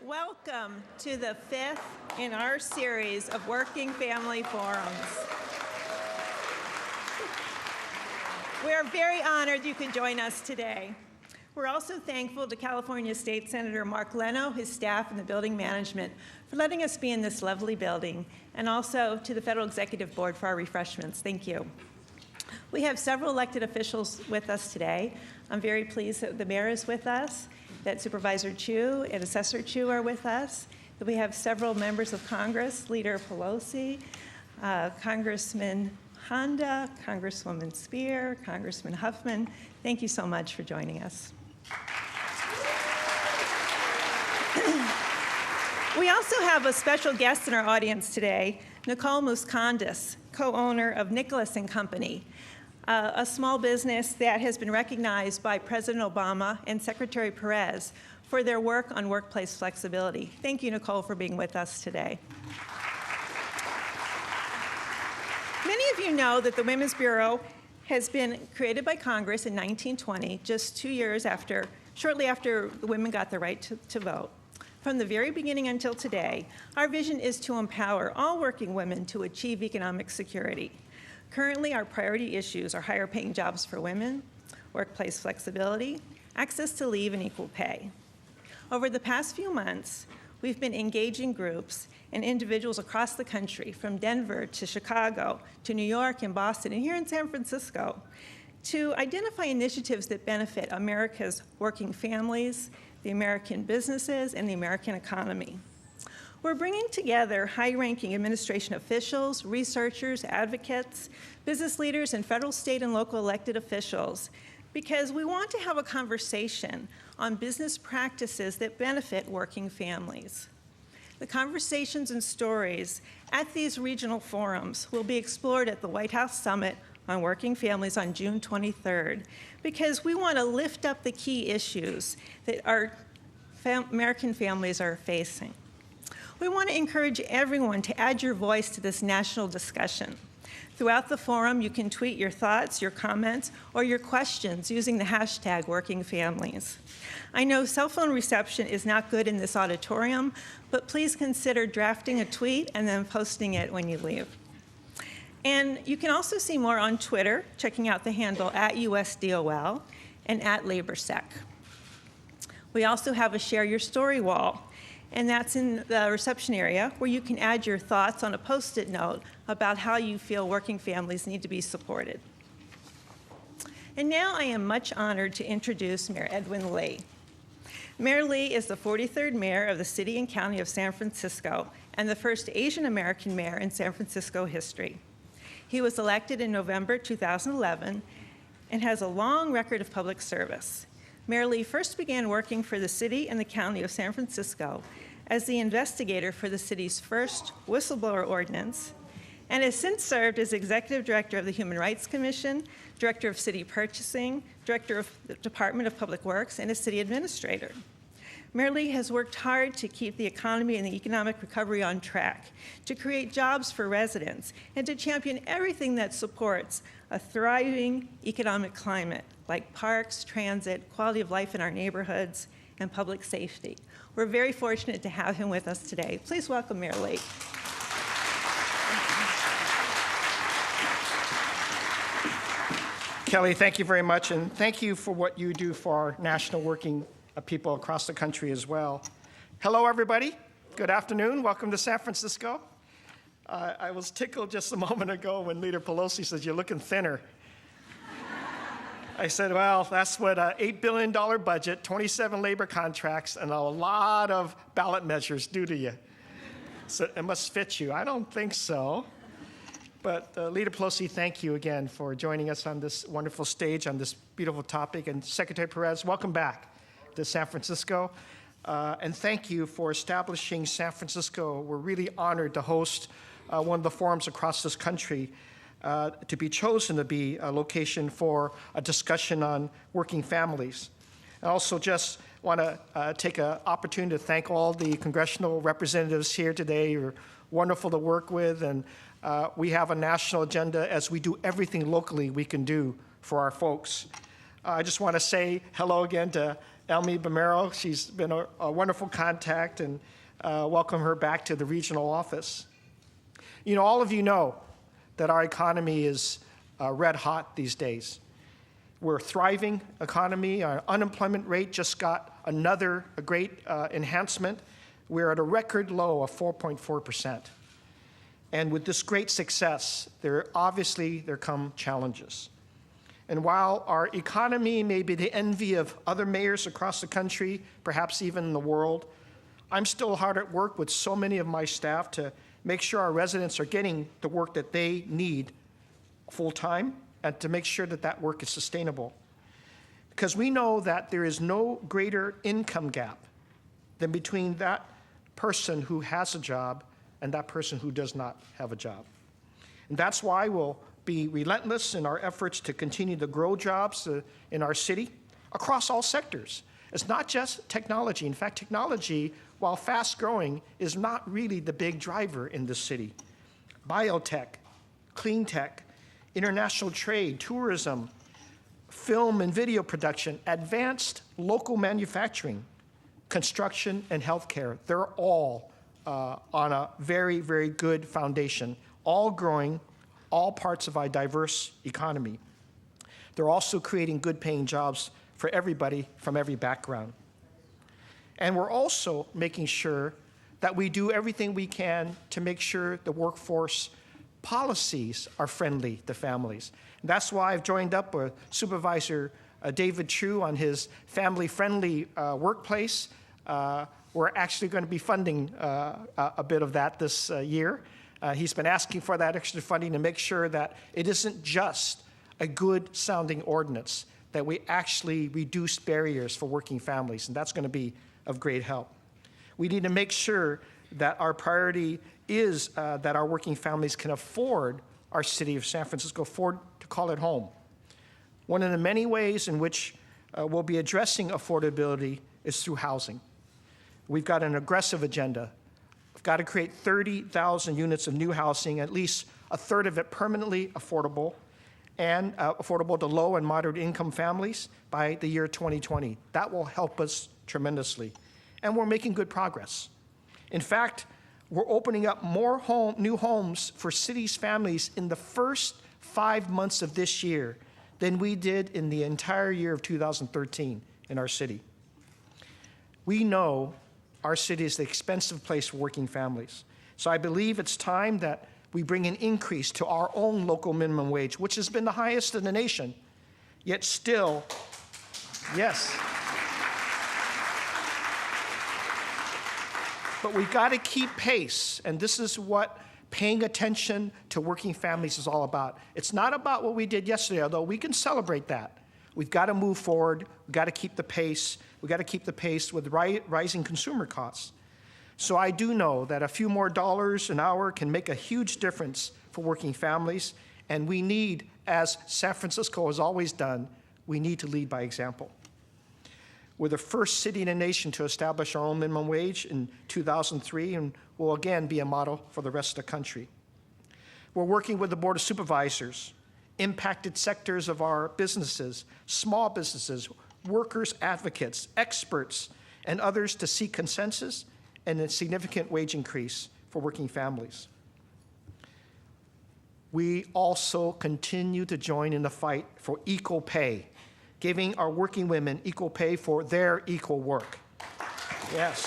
Welcome to the 5th in our series of Working Family Forums. We are very honored you could join us today. We're also thankful to California State Senator Mark Leno, his staff, and the building management for letting us be in this lovely building, and also to the Federal Executive Board for our refreshments. Thank you. We have several elected officials with us today. I'm very pleased that the mayor is with us, that Supervisor Chu and Assessor Chu are with us, that we have several members of Congress, Leader Pelosi, Congressman Honda, Congresswoman Spear, Congressman Huffman. Thank you so much for joining us. We also have a special guest in our audience today, Nicole Muskandis, co-owner of Nicholas & Company, a small business that has been recognized by President Obama and Secretary Perez for their work on workplace flexibility. Thank you, Nicole, for being with us today. Many of you know that the Women's Bureau has been created by Congress in 1920, just 2 years after, shortly after the women got the right to vote. From the very beginning until today, our vision is to empower all working women to achieve economic security. Currently, our priority issues are higher paying jobs for women, workplace flexibility, access to leave, and equal pay. Over the past few months, we've been engaging groups and individuals across the country, from Denver to Chicago to New York and Boston, and here in San Francisco, to identify initiatives that benefit America's working families, the American businesses, and the American economy. We're bringing together high-ranking administration officials, researchers, advocates, business leaders, and federal, state, and local elected officials because we want to have a conversation on business practices that benefit working families. The conversations and stories at these regional forums will be explored at the White House Summit on Working Families on June 23rd because we want to lift up the key issues that our American families are facing. We want to encourage everyone to add your voice to this national discussion. Throughout the forum, you can tweet your thoughts, your comments, or your questions using the hashtag #WorkingFamilies. I know cell phone reception is not good in this auditorium, but please consider drafting a tweet and then posting it when you leave. And you can also see more on Twitter, checking out the handle @USDOL and @LaborSec. We also have a Share Your Story wall, and that's in the reception area where you can add your thoughts on a Post-it note about how you feel working families need to be supported. And now I am much honored to introduce Mayor Edwin Lee. Mayor Lee is the 43rd mayor of the city and county of San Francisco and the first Asian American mayor in San Francisco history. He was elected in November 2011 and has a long record of public service. Mayor Lee first began working for the city and the county of San Francisco as the investigator for the city's first whistleblower ordinance, and has since served as executive director of the Human Rights Commission, director of city purchasing, director of the Department of Public Works, and a city administrator. Mayor Lee has worked hard to keep the economy and the economic recovery on track, to create jobs for residents, and to champion everything that supports a thriving economic climate, like parks, transit, quality of life in our neighborhoods, and public safety. We're very fortunate to have him with us today. Please welcome Mayor Lee. Kelly, thank you very much, and thank you for what you do for our national working people across the country as well. Hello, everybody. Good afternoon. Welcome to San Francisco. I was tickled just a moment ago when Leader Pelosi says, "You're looking thinner." I said, well, that's what an $8 billion budget, 27 labor contracts, and a lot of ballot measures do to you. So it must fit you. I don't think so. But Leader Pelosi, thank you again for joining us on this wonderful stage on this beautiful topic. And Secretary Perez, welcome back to San Francisco. And thank you for establishing San Francisco. We're really honored to host one of the forums across this country to be chosen to be a location for a discussion on working families. I also just want to take an opportunity to thank all the congressional representatives here today. You're wonderful to work with, and we have a national agenda as we do everything locally we can do for our folks. I just want to say hello again to Elmi Bomero. She's been a wonderful contact, and welcome her back to the regional office. You know, all of you know that our economy is red hot these days. We're a thriving economy. Our unemployment rate just got another great enhancement. We're at a record low of 4.4%. And with this great success, there come challenges. And while our economy may be the envy of other mayors across the country, perhaps even in the world, I'm still hard at work with so many of my staff to make sure our residents are getting the work that they need full-time, and to make sure that that work is sustainable. Because we know that there is no greater income gap than between that person who has a job and that person who does not have a job. And that's why we'll be relentless in our efforts to continue to grow jobs in our city across all sectors. It's not just technology. In fact, technology, while fast growing, is not really the big driver in this city. Biotech, clean tech, international trade, tourism, film and video production, advanced local manufacturing, construction, and healthcare, they're all on a very, very good foundation, all growing, all parts of our diverse economy. They're also creating good paying jobs for everybody from every background. And we're also making sure that we do everything we can to make sure the workforce policies are friendly to families. And that's why I've joined up with Supervisor David True on his family-friendly workplace. We're actually going to be funding a bit of that this year. He's been asking for that extra funding to make sure that it isn't just a good-sounding ordinance, that we actually reduce barriers for working families, and that's going to be of great help. We need to make sure that our priority is that our working families can afford our city of San Francisco, afford to call it home. One of the many ways in which we'll be addressing affordability is through housing. We've got an aggressive agenda. We've got to create 30,000 units of new housing, at least a third of it permanently affordable, and affordable to low and moderate income families by the year 2020. That will help us tremendously. And we're making good progress. In fact, we're opening up more new homes for city's families in the first 5 months of this year than we did in the entire year of 2013 in our city. We know our city is the expensive place for working families. So I believe it's time that we bring an increase to our own local minimum wage, which has been the highest in the nation, yet still, yes. But we've got to keep pace, and this is what paying attention to working families is all about. It's not about what we did yesterday, although we can celebrate that. We've got to move forward. We've got to keep the pace. We've got to keep the pace with rising consumer costs. So I do know that a few more dollars an hour can make a huge difference for working families, and we need, as San Francisco has always done, we need to lead by example. We're the first city in the nation to establish our own minimum wage in 2003, and will again be a model for the rest of the country. We're working with the Board of Supervisors, impacted sectors of our businesses, small businesses, workers' advocates, experts, and others to seek consensus and a significant wage increase for working families. We also continue to join in the fight for equal pay, giving our working women equal pay for their equal work. Yes.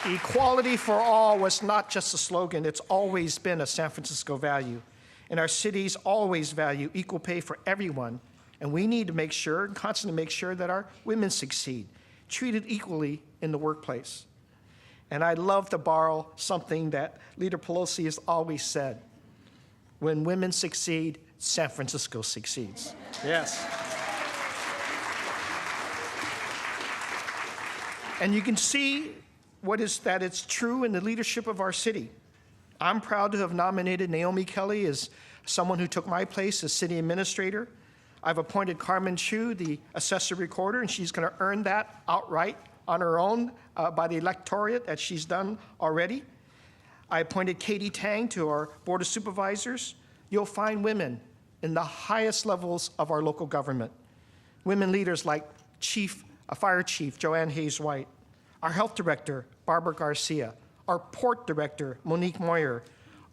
Equality for all was not just a slogan, it's always been a San Francisco value. And our cities always value equal pay for everyone. And we need to make sure, constantly make sure that our women succeed, treated equally in the workplace. And I'd love to borrow something that Leader Pelosi has always said. When women succeed, San Francisco succeeds. Yes. And you can see that it's true in the leadership of our city. I'm proud to have nominated Naomi Kelly as someone who took my place as city administrator. I've appointed Carmen Chu, the assessor recorder, and she's going to earn that outright on her own by the electorate, as she's done already. I appointed Katie Tang to our Board of Supervisors. You'll find women in the highest levels of our local government. women leaders like Fire Chief Joanne Hayes-White, our Health Director, Barbara Garcia, our Port Director, Monique Moyer,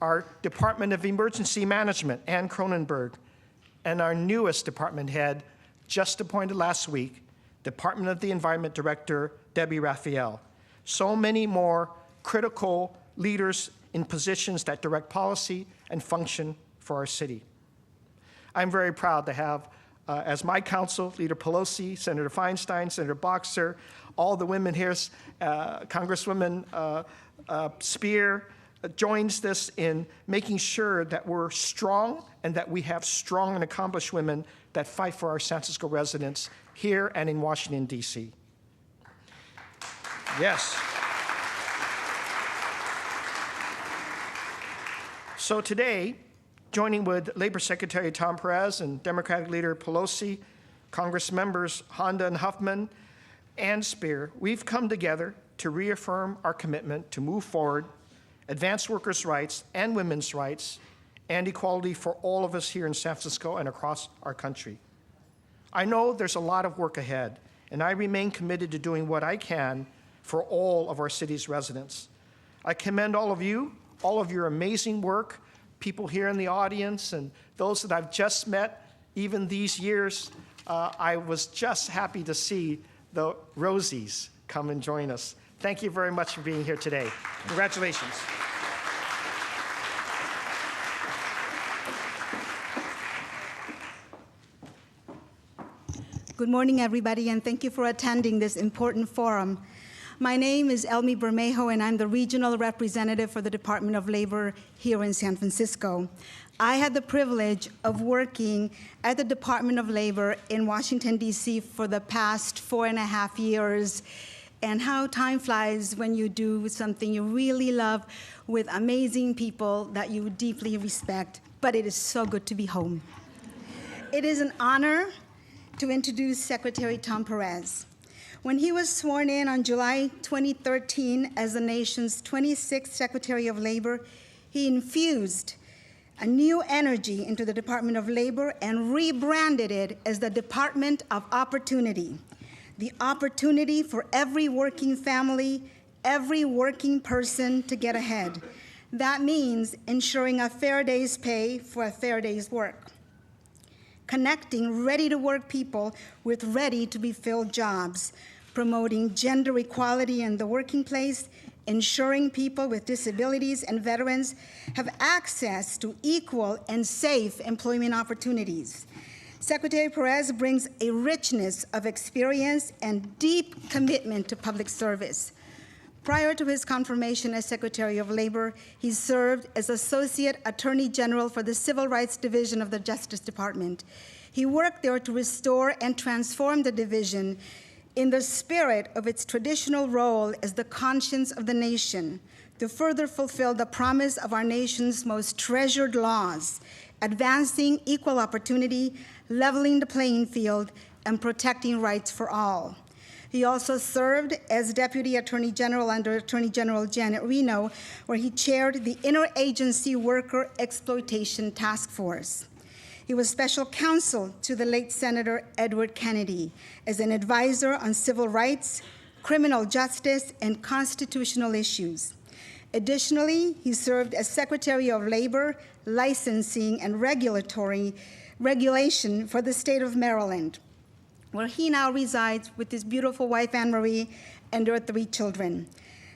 our Department of Emergency Management, Ann Cronenberg, and our newest department head, just appointed last week, Department of the Environment Director, Debbie Raphael. So many more critical leaders in positions that direct policy and function for our city. I'm very proud to have, as my counsel, Leader Pelosi, Senator Feinstein, Senator Boxer, all the women here, Congresswoman Spear, joins this in making sure that we're strong and that we have strong and accomplished women that fight for our San Francisco residents here and in Washington, D.C. Yes. So today, joining with Labor Secretary Tom Perez and Democratic Leader Pelosi, Congress members Honda and Huffman, and Spear, we've come together to reaffirm our commitment to move forward, advance workers' rights and women's rights, and equality for all of us here in San Francisco and across our country. I know there's a lot of work ahead, and I remain committed to doing what I can for all of our city's residents. I commend all of you, all of your amazing work, people here in the audience and those that I've just met, even these years. I was just happy to see the Rosies come and join us. Thank you very much for being here today. Congratulations. Good morning, everybody, and thank you for attending this important forum. My name is Elmi Bermejo, and I'm the regional representative for the Department of Labor here in San Francisco. I had the privilege of working at the Department of Labor in Washington, D.C. for the past 4.5 years, and how time flies when you do something you really love with amazing people that you deeply respect, but it is so good to be home. It is an honor to introduce Secretary Tom Perez. When he was sworn in on July 2013 as the nation's 26th Secretary of Labor, he infused a new energy into the Department of Labor and rebranded it as the Department of Opportunity. The opportunity for every working family, every working person to get ahead. That means ensuring a fair day's pay for a fair day's work. Connecting ready-to-work people with ready-to-be-filled jobs, promoting gender equality in the working place, ensuring people with disabilities and veterans have access to equal and safe employment opportunities. Secretary Perez brings a richness of experience and deep commitment to public service. Prior to his confirmation as Secretary of Labor, he served as Associate Attorney General for the Civil Rights Division of the Justice Department. He worked there to restore and transform the division in the spirit of its traditional role as the conscience of the nation, to further fulfill the promise of our nation's most treasured laws, advancing equal opportunity, leveling the playing field, and protecting rights for all. He also served as Deputy Attorney General under Attorney General Janet Reno, where he chaired the Interagency Worker Exploitation Task Force. He was special counsel to the late Senator Edward Kennedy as an advisor on civil rights, criminal justice, and constitutional issues. Additionally, he served as Secretary of Labor, Licensing, and Regulation for the state of Maryland, where he now resides with his beautiful wife, Anne Marie, and their 3 children.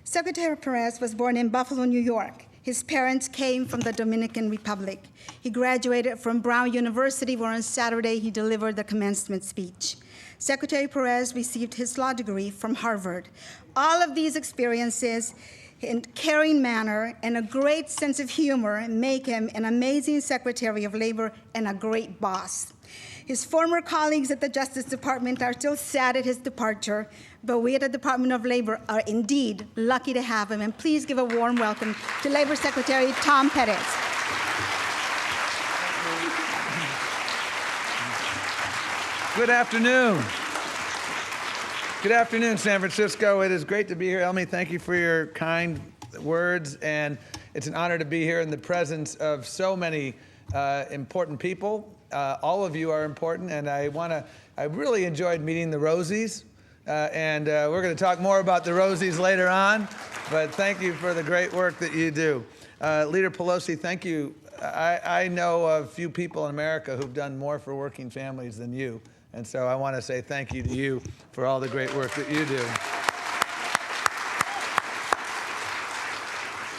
Secretary Perez was born in Buffalo, New York. His parents came from the Dominican Republic. He graduated from Brown University, where on Saturday he delivered the commencement speech. Secretary Perez received his law degree from Harvard. All of these experiences in caring manner and a great sense of humor make him an amazing Secretary of Labor and a great boss. His former colleagues at the Justice Department are still sad at his departure, but we at the Department of Labor are indeed lucky to have him. And please give a warm welcome to Labor Secretary Tom Perez. Good afternoon. Good afternoon, San Francisco. It is great to be here. Elmi, thank you for your kind words, and it's an honor to be here in the presence of so many important people. All of you are important, and I want to I really enjoyed meeting the Rosies, and we're going to talk more about the Rosies later on, but thank you for the great work that you do. Leader Pelosi, thank you. I know a few people in America who've done more for working families than you, and so I want to say thank you to you for all the great work that you do.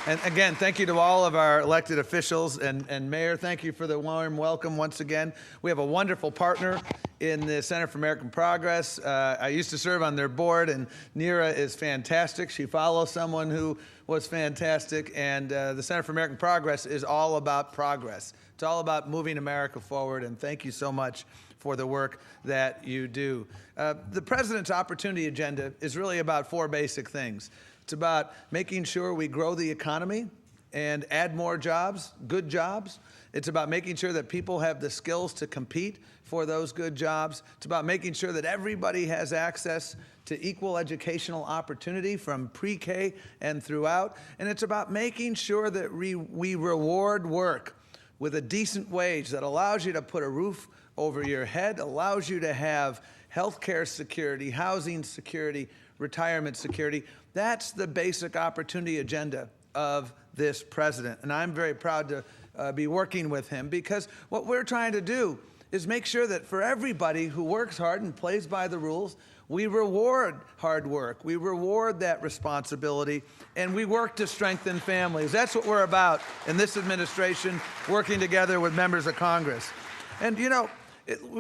And again, thank you to all of our elected officials, and Mayor, thank you for the warm welcome once again. We have a wonderful partner in the Center for American Progress. I used to serve on their board, and Neera is fantastic. She follows someone who was fantastic, and the Center for American Progress is all about progress. It's all about moving America forward, and thank you so much for the work that you do. The President's Opportunity Agenda is really about 4 basic things. It's about making sure we grow the economy and add more jobs, good jobs. It's about making sure that people have the skills to compete for those good jobs. It's about making sure that everybody has access to equal educational opportunity from pre-K and throughout. And it's about making sure that we reward work with a decent wage that allows you to put a roof over your head, allows you to have health care security, housing security, retirement security. That's the basic opportunity agenda of this president. And I'm very proud to be working with him, because what we're trying to do is make sure that for everybody who works hard and plays by the rules, we reward hard work, we reward that responsibility, and we work to strengthen families. That's what we're about in this administration, working together with members of Congress. And you know,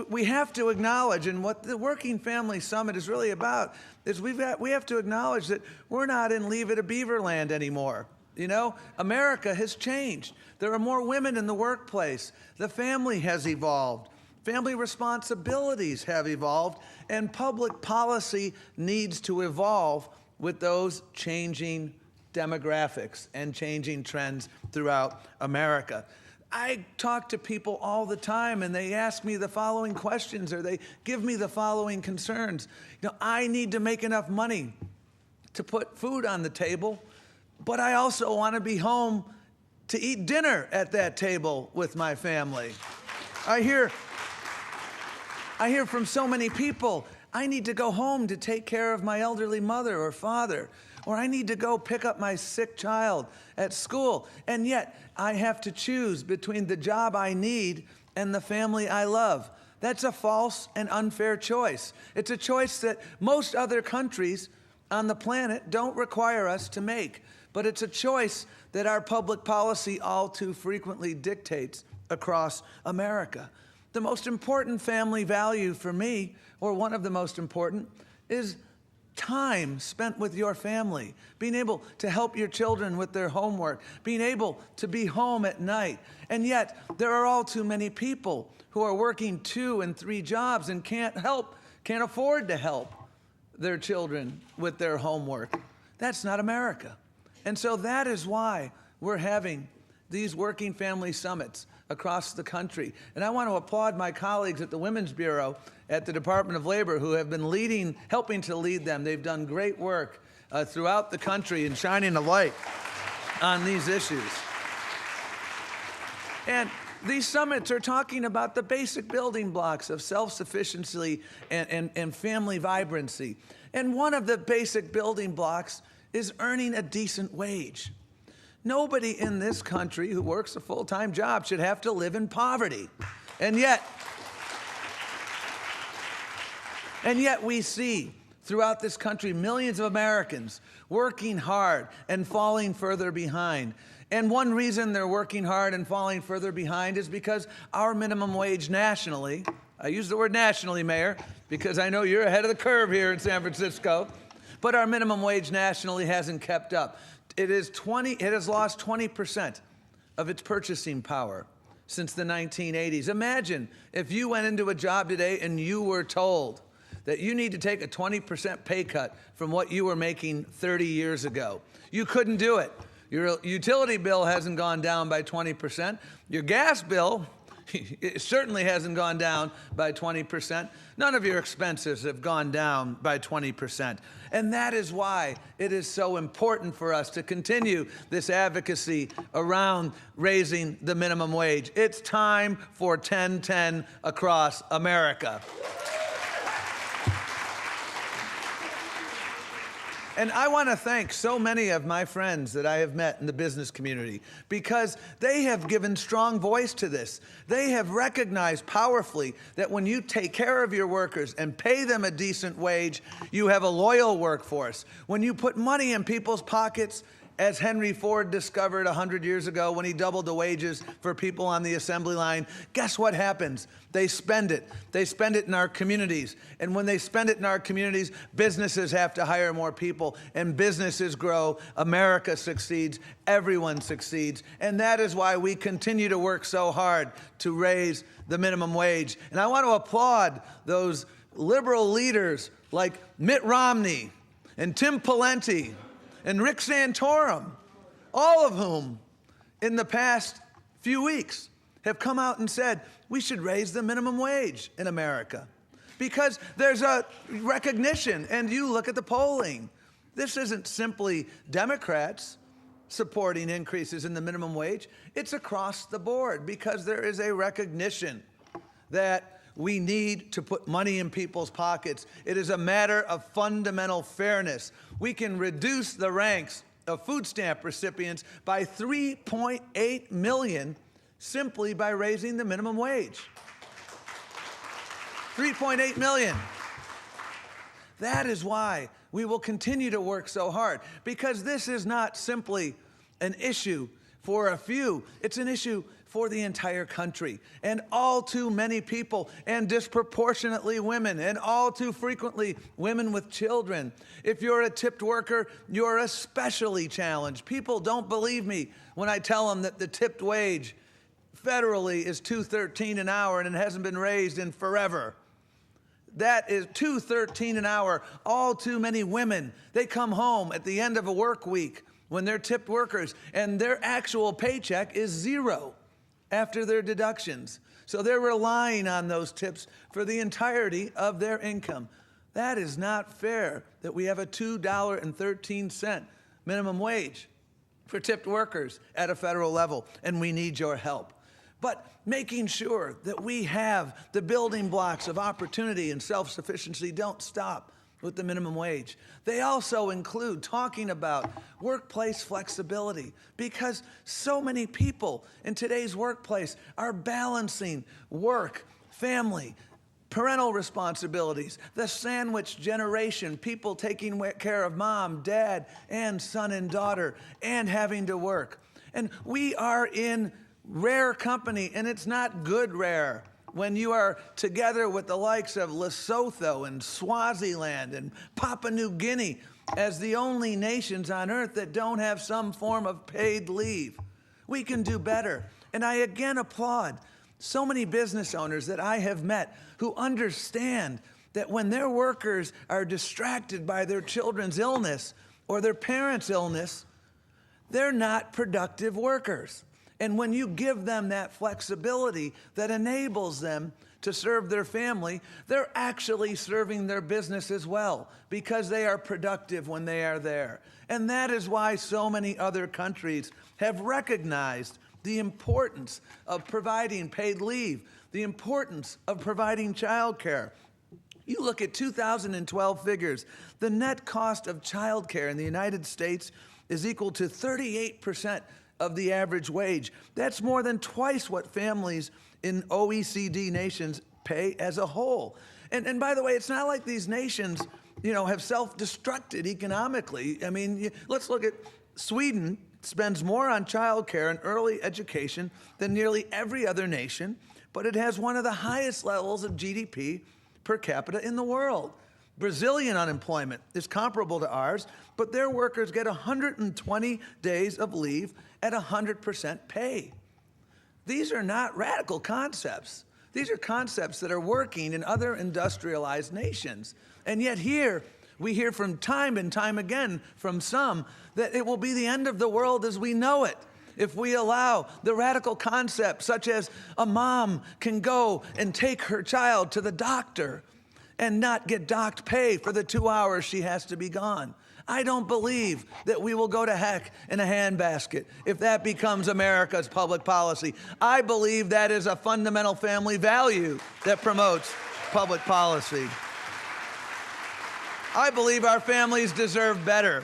we have to acknowledge, and what the Working Family Summit is really about, is we have to acknowledge that we're not in Leave It a Beaver land anymore. You know, America has changed. There are more women in the workplace. The family has evolved. Family responsibilities have evolved, and public policy needs to evolve with those changing demographics and changing trends throughout America. I talk to people all the time, and they ask me the following questions, or they give me the following concerns. You know, I need to make enough money to put food on the table, but I also want to be home to eat dinner at that table with my family. I hear from so many people, I need to go home to take care of my elderly mother or father, or I need to go pick up my sick child at school, and yet I have to choose between the job I need and the family I love. That's a false and unfair choice. It's a choice that most other countries on the planet don't require us to make, but it's a choice that our public policy all too frequently dictates across America. The most important family value for me, or one of the most important, is time spent with your family, being able to help your children with their homework, being able to be home at night. And yet, there are all too many people who are working 2 and 3 jobs and can't afford to help their children with their homework. That's not America. And so that is why we're having these working family summits across the country. And I want to applaud my colleagues at the Women's Bureau at the Department of Labor who have been helping to lead them. They've done great work throughout the country in shining a light on these issues. And these summits are talking about the basic building blocks of self-sufficiency and family vibrancy. And one of the basic building blocks is earning a decent wage. Nobody in this country who works a full-time job should have to live in poverty. And yet we see throughout this country millions of Americans working hard and falling further behind. And one reason they're working hard and falling further behind is because our minimum wage nationally, I use the word nationally, Mayor, because I know you're ahead of the curve here in San Francisco, but our minimum wage nationally hasn't kept up. It has lost 20% of its purchasing power since the 1980s. Imagine if you went into a job today and you were told that you need to take a 20% pay cut from what you were making 30 years ago. You couldn't do it. Your utility bill hasn't gone down by 20%. Your gas bill, it certainly hasn't gone down by 20%. None of your expenses have gone down by 20%. And that is why it is so important for us to continue this advocacy around raising the minimum wage. It's time for 10-10 across America. And I want to thank so many of my friends that I have met in the business community because they have given strong voice to this. They have recognized powerfully that when you take care of your workers and pay them a decent wage, you have a loyal workforce. When you put money in people's pockets, as Henry Ford discovered 100 years ago when he doubled the wages for people on the assembly line, guess what happens? They spend it. They spend it in our communities. And when they spend it in our communities, businesses have to hire more people, and businesses grow. America succeeds. Everyone succeeds. And that is why we continue to work so hard to raise the minimum wage. And I want to applaud those liberal leaders like Mitt Romney and Tim Pawlenty and Rick Santorum, all of whom in the past few weeks have come out and said we should raise the minimum wage in America because there's a recognition, and you look at the polling. This isn't simply Democrats supporting increases in the minimum wage. It's across the board because there is a recognition that we need to put money in people's pockets. It is a matter of fundamental fairness. We can reduce the ranks of food stamp recipients by 3.8 million simply by raising the minimum wage. 3.8 million. That is why we will continue to work so hard, because this is not simply an issue for a few. It's an issue for the entire country, and all too many people, and disproportionately women, and all too frequently women with children. If you're a tipped worker, you're especially challenged. People don't believe me when I tell them that the tipped wage federally is $2.13 an hour and it hasn't been raised in forever. That is $2.13 an hour. All too many women, they come home at the end of a work week when they're tipped workers and their actual paycheck is zero after their deductions. So they're relying on those tips for the entirety of their income. That is not fair that we have a $2.13 minimum wage for tipped workers at a federal level, and we need your help. But making sure that we have the building blocks of opportunity and self-sufficiency don't stop with the minimum wage. They also include talking about workplace flexibility, because so many people in today's workplace are balancing work, family, parental responsibilities, the sandwich generation, people taking care of mom, dad, and son and daughter, and having to work. And we are in rare company, and it's not good rare, when you are together with the likes of Lesotho and Swaziland and Papua New Guinea as the only nations on earth that don't have some form of paid leave. We can do better. And I again applaud so many business owners that I have met who understand that when their workers are distracted by their children's illness or their parents' illness, they're not productive workers. And when you give them that flexibility that enables them to serve their family, they're actually serving their business as well, because they are productive when they are there. And that is why so many other countries have recognized the importance of providing paid leave, the importance of providing childcare. You look at 2012 figures, the net cost of childcare in the United States is equal to 38% of the average wage. That's more than twice what families in OECD nations pay as a whole. And by the way, it's not like these nations, have self-destructed economically. I mean, let's look at Sweden. Spends more on childcare and early education than nearly every other nation, but it has one of the highest levels of GDP per capita in the world. Brazilian unemployment is comparable to ours, but their workers get 120 days of leave at 100% pay. These are not radical concepts. These are concepts that are working in other industrialized nations. And yet here, we hear from time and time again from some that it will be the end of the world as we know it if we allow the radical concepts such as a mom can go and take her child to the doctor and not get docked pay for the 2 hours she has to be gone. I don't believe that we will go to heck in a handbasket if that becomes America's public policy. I believe that is a fundamental family value that promotes public policy. I believe our families deserve better.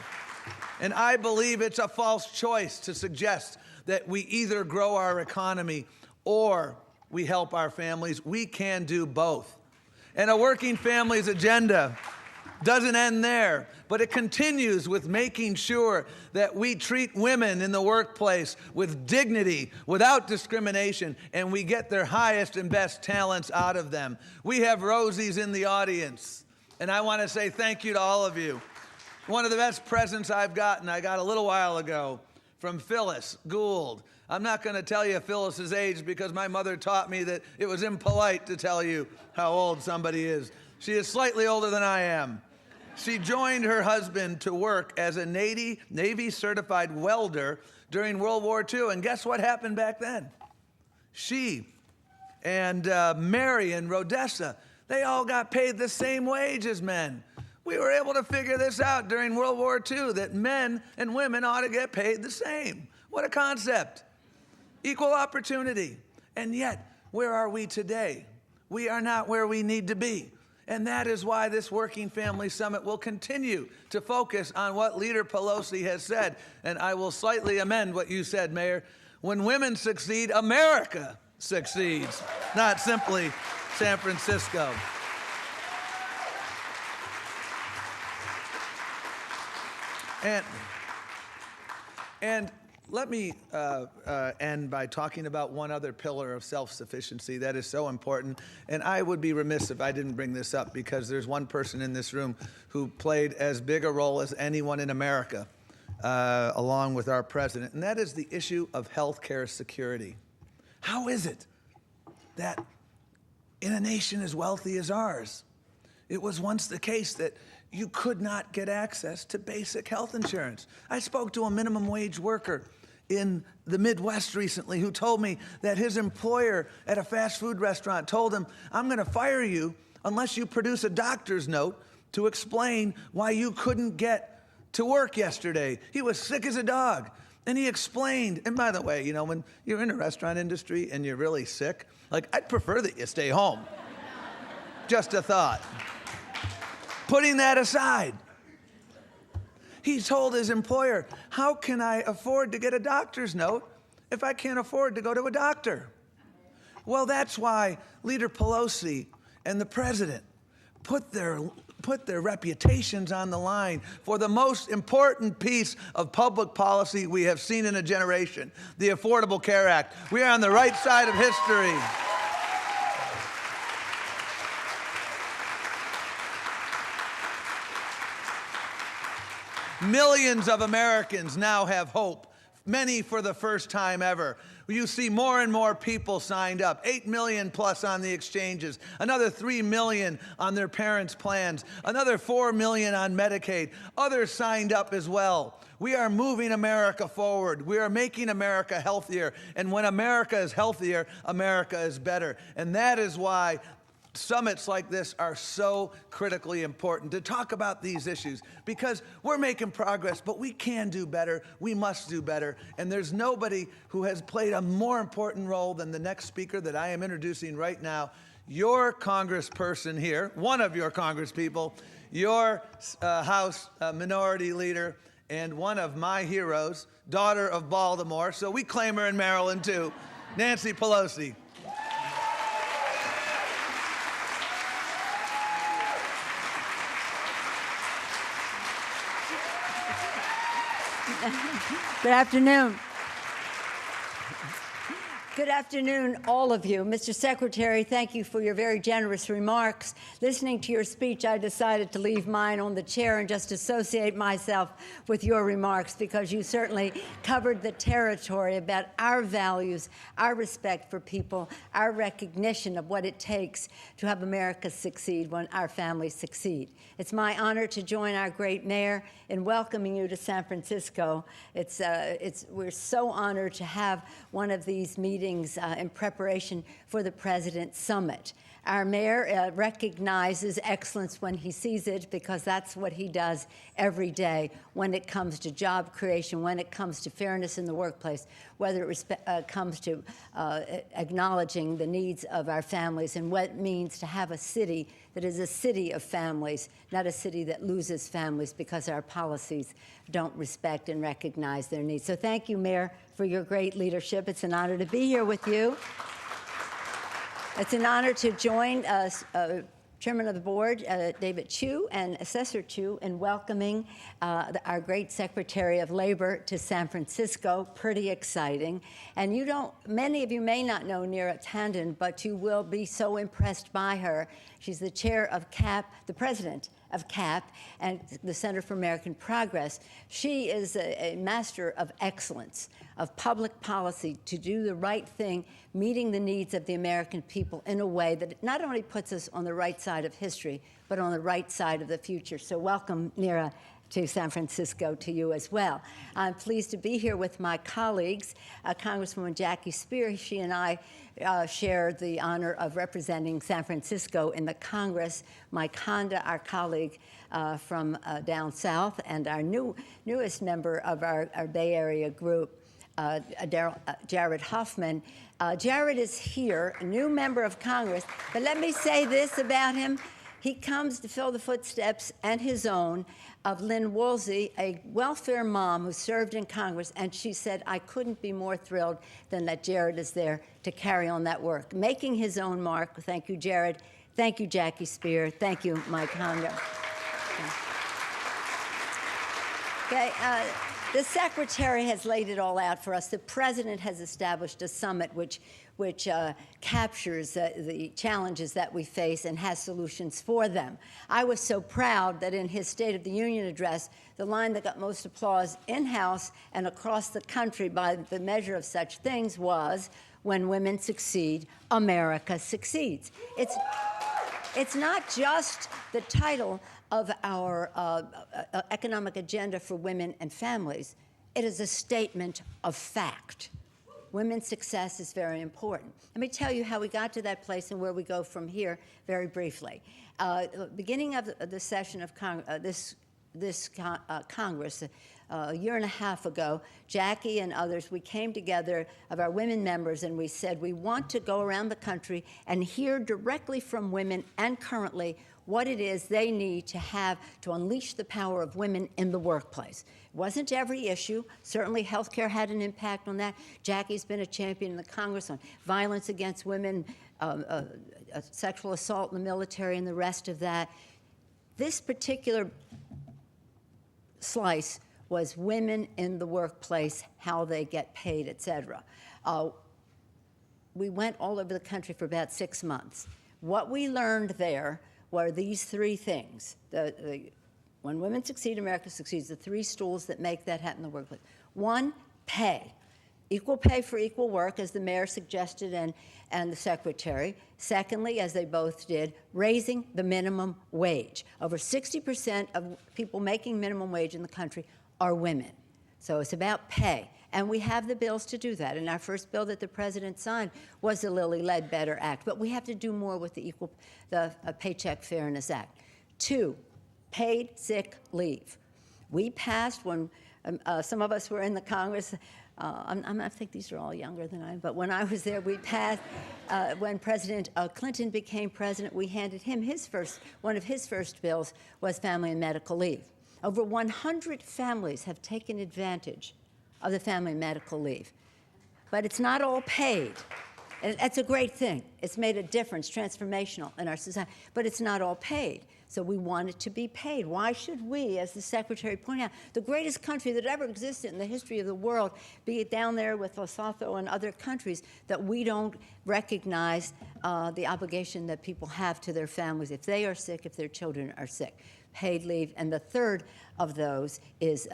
And I believe it's a false choice to suggest that we either grow our economy or we help our families. We can do both. And a working families agenda doesn't end there, but it continues with making sure that we treat women in the workplace with dignity, without discrimination, and we get their highest and best talents out of them. We have Rosies in the audience, and I want to say thank you to all of you. One of the best presents I've gotten, I got a little while ago from Phyllis Gould. I'm not going to tell you Phyllis's age because my mother taught me that it was impolite to tell you how old somebody is. She is slightly older than I am. She joined her husband to work as a Navy certified welder during World War II. And guess what happened back then? She and Mary and Rodessa, they all got paid the same wage as men. We were able to figure this out during World War II, that men and women ought to get paid the same. What a concept. Equal opportunity. And yet, where are we today? We are not where we need to be. And that is why this Working Family Summit will continue to focus on what Leader Pelosi has said. And I will slightly amend what you said, Mayor. When women succeed, America succeeds, not simply San Francisco. And let me end by talking about one other pillar of self-sufficiency that is so important. And I would be remiss if I didn't bring this up, because there's one person in this room who played as big a role as anyone in America, along with our president, and that is the issue of health care security. How is it that in a nation as wealthy as ours, it was once the case that you could not get access to basic health insurance? I spoke to a minimum wage worker in the Midwest recently who told me that his employer at a fast food restaurant told him, "I'm going to fire you unless you produce a doctor's note to explain why you couldn't get to work yesterday." He was sick as a dog. And he explained, and by the way, you know, when you're in the restaurant industry and you're really sick, like, I'd prefer that you stay home. Just a thought. Putting that aside, he told his employer, "How can I afford to get a doctor's note if I can't afford to go to a doctor?" Well, that's why Leader Pelosi and the president put their reputations on the line for the most important piece of public policy we have seen in a generation, the Affordable Care Act. We are on the right side of history. Millions of Americans now have hope, many for the first time ever. You see more and more people signed up, 8 million plus on the exchanges, another 3 million on their parents' plans, another 4 million on Medicaid, others signed up as well. We are moving America forward. We are making America healthier. And when America is healthier, America is better. And that is why summits like this are so critically important, to talk about these issues, because we're making progress, but we can do better. We must do better. And there's nobody who has played a more important role than the next speaker that I am introducing right now. Your congressperson here, one of your congresspeople, your House Minority Leader, and one of my heroes, daughter of Baltimore, so we claim her in Maryland too, Nancy Pelosi. Good afternoon. Good afternoon, all of you. Mr. Secretary, thank you for your very generous remarks. Listening to your speech, I decided to leave mine on the chair and just associate myself with your remarks, because you certainly covered the territory about our values, our respect for people, our recognition of what it takes to have America succeed when our families succeed. It's my honor to join our great mayor in welcoming you to San Francisco. We're so honored to have one of these meetings in preparation for the President's Summit. Our mayor recognizes excellence when he sees it, because that's what he does every day when it comes to job creation, when it comes to fairness in the workplace, whether it comes to acknowledging the needs of our families and what it means to have a city that is a city of families, not a city that loses families because our policies don't respect and recognize their needs. So thank you, Mayor, for your great leadership. It's an honor to be here with you. It's an honor to join Chairman of the Board, David Chu, and Assessor Chu in welcoming our great Secretary of Labor to San Francisco. Pretty exciting. And many of you may not know Neera Tanden, but you will be so impressed by her. She's the chair of CAP, the president of CAP, and the Center for American Progress. She is a master of excellence, of public policy, to do the right thing, meeting the needs of the American people in a way that not only puts us on the right side of history, but on the right side of the future. So welcome, Neera, to San Francisco, to you as well. I'm pleased to be here with my colleagues, Congresswoman Jackie Speier. She and I share the honor of representing San Francisco in the Congress. Mike Honda, our colleague from down south, and our newest member of our Bay Area group, Jared Huffman. Jared is here, a new member of Congress, but let me say this about him. He comes to fill the footsteps and his own of Lynn Woolsey, a welfare mom who served in Congress, and she said, I couldn't be more thrilled than that Jared is there to carry on that work, making his own mark. Thank you, Jared. Thank you, Jackie Speier. Thank you, Mike Honda. Okay, the Secretary has laid it all out for us. The President has established a summit which captures the challenges that we face and has solutions for them. I was so proud that in his State of the Union address, the line that got most applause in-house and across the country by the measure of such things was, when women succeed, America succeeds. It's not just the title of our economic agenda for women and families. It is a statement of fact. Women's success is very important. Let me tell you how we got to that place and where we go from here very briefly. Beginning of the session of Congress, a year and a half ago, Jackie and others, we came together of our women members, and we said we want to go around the country and hear directly from women and currently what it is they need to have to unleash the power of women in the workplace. It wasn't every issue. Certainly healthcare had an impact on that. Jackie's been a champion in the Congress on violence against women, sexual assault in the military, and the rest of that. This particular slice was women in the workplace, how they get paid, et cetera. We went all over the country for about 6 months. What we learned there were these three things. When women succeed, America succeeds, the three stools that make that happen in the workplace. One, pay. Equal pay for equal work, as the mayor suggested and the secretary. Secondly, as they both did, raising the minimum wage. Over 60% of people making minimum wage in the country are women. So it's about pay. And we have the bills to do that. And our first bill that the president signed was the Lilly Ledbetter Act. But we have to do more with the Paycheck Fairness Act. Two, paid sick leave. We passed when some of us were in the Congress. I think these are all younger than I am, but when I was there, we passed, when President Clinton became president, we handed him one of his first bills was family and medical leave. Over 100 families have taken advantage of the family and medical leave. But it's not all paid. And that's a great thing. It's made a difference, transformational in our society, but it's not all paid. So we want it to be paid. Why should we, as the secretary pointed out, the greatest country that ever existed in the history of the world, be it down there with Lesotho and other countries, that we don't recognize the obligation that people have to their families if they are sick, if their children are sick? Paid leave. And the third of those is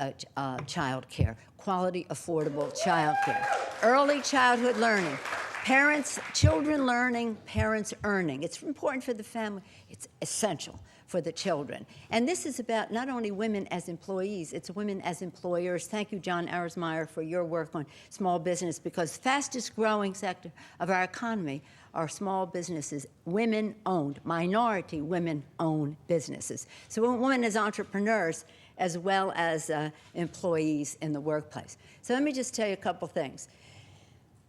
child care, quality, affordable child care. Early childhood learning. Parents, children learning, parents earning. It's important for the family. It's essential for the children. And this is about not only women as employees, it's women as employers. Thank you, John Arsmeyer, for your work on small business, because the fastest growing sector of our economy are small businesses, women-owned, minority women-owned businesses. So women as entrepreneurs as well as employees in the workplace. So let me just tell you a couple things.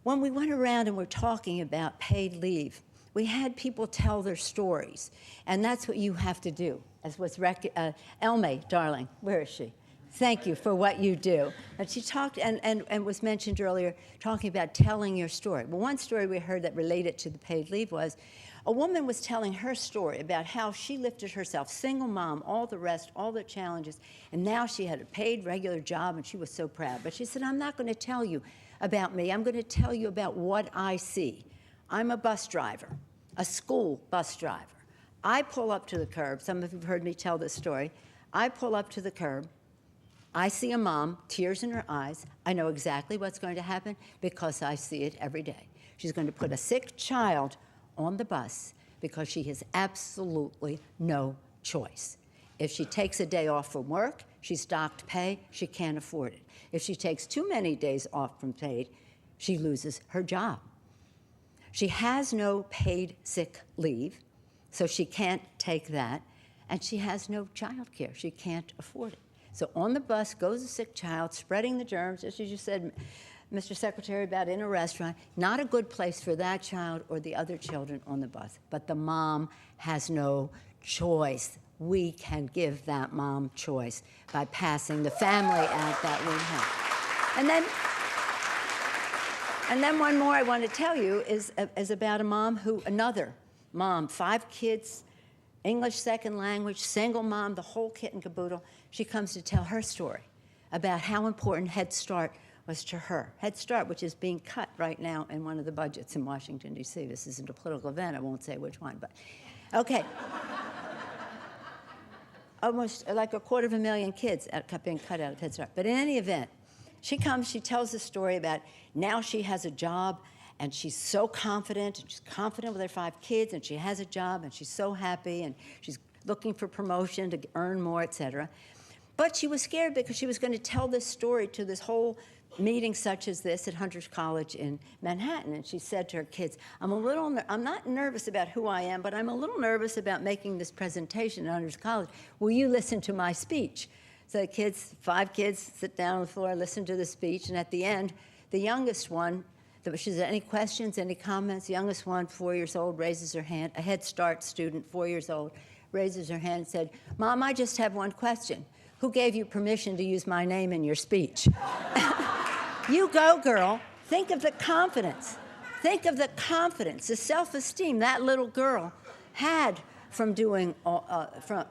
When we went around and were talking about paid leave, we had people tell their stories, and that's what you have to do. As was Elme, darling, where is she? Thank you for what you do. And she talked, and was mentioned earlier, talking about telling your story. Well, one story we heard that related to the paid leave was a woman was telling her story about how she lifted herself, single mom, all the rest, all the challenges, and now she had a paid regular job, and she was so proud. But she said, I'm not going to tell you about me. I'm going to tell you about what I see. I'm a bus driver, a school bus driver. I pull up to the curb. Some of you have heard me tell this story. I pull up to the curb. I see a mom, tears in her eyes. I know exactly what's going to happen because I see it every day. She's going to put a sick child on the bus because she has absolutely no choice. If she takes a day off from work, she's docked pay, she can't afford it. If she takes too many days off from paid, she loses her job. She has no paid sick leave, so she can't take that, and she has no child care. She can't afford it. So on the bus goes a sick child, spreading the germs, just as you said, Mr. Secretary, about in a restaurant. Not a good place for that child or the other children on the bus. But the mom has no choice. We can give that mom choice by passing the Family Act that we have. And then one more I want to tell you is about a mom another mom, 5 kids, English second language, single mom, the whole kit and caboodle. She comes to tell her story about how important Head Start was to her. Head Start, which is being cut right now in one of the budgets in Washington, D.C. This isn't a political event. I won't say which one, but okay. Almost like 250,000 kids being cut out of Head Start. But in any event, she comes, she tells the story about now she has a job, and she's so confident, and she's confident with her 5 kids, and she has a job, and she's so happy, and she's looking for promotion to earn more, et cetera. But she was scared because she was going to tell this story to this whole meeting such as this at Hunter's College in Manhattan. And she said to her kids, I'm not nervous about who I am, but I'm a little nervous about making this presentation at Hunter's College. Will you listen to my speech? So the kids, 5 kids, sit down on the floor, listen to the speech, and at the end, the youngest one, she said, any questions, any comments? The youngest one, 4 years old, raises her hand. A Head Start student, 4 years old, raises her hand and said, Mom, I just have one question. Who gave you permission to use my name in your speech? You go, girl. Think of the confidence. Think of the confidence, the self-esteem that little girl had from doing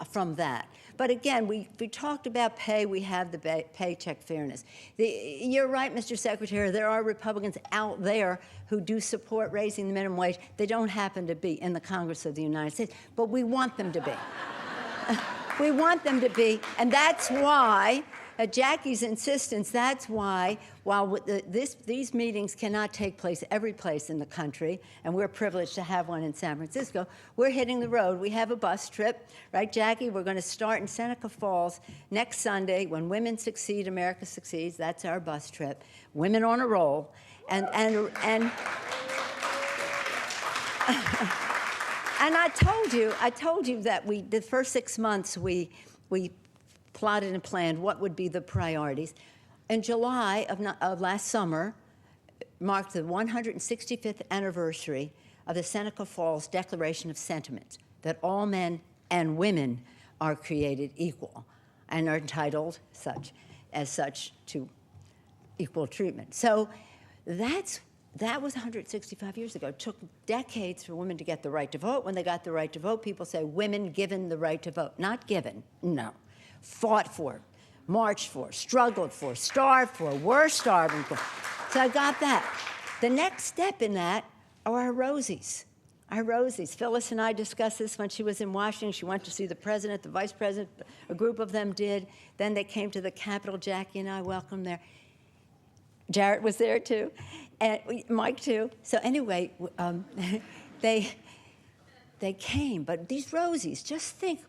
from that. But again, we talked about pay. We have the paycheck fairness. You're right, Mr. Secretary. There are Republicans out there who do support raising the minimum wage. They don't happen to be in the Congress of the United States, but we want them to be. We want them to be, and that's why, at Jackie's insistence, that's why, while these meetings cannot take place every place in the country, and we're privileged to have one in San Francisco, we're hitting the road. We have a bus trip, right, Jackie? We're going to start in Seneca Falls next Sunday. When women succeed, America succeeds. That's our bus trip. Women on a roll, and And I told you that the first 6 months we plotted and planned what would be the priorities. In July of last summer marked the 165th anniversary of the Seneca Falls Declaration of Sentiments, that all men and women are created equal and are entitled as such to equal treatment. So that was 165 years ago. It took decades for women to get the right to vote. When they got the right to vote, people say women given the right to vote. Not given, no. Fought for, marched for, struggled for, starved for, were starving for. So I got that. The next step in that are our Rosies. Our Rosies. Phyllis and I discussed this when she was in Washington. She went to see the president, the vice president. A group of them did. Then they came to the Capitol. Jackie and I welcomed there. Jarrett was there, too. And Mike, too. So anyway, they came. But these Rosies, just think,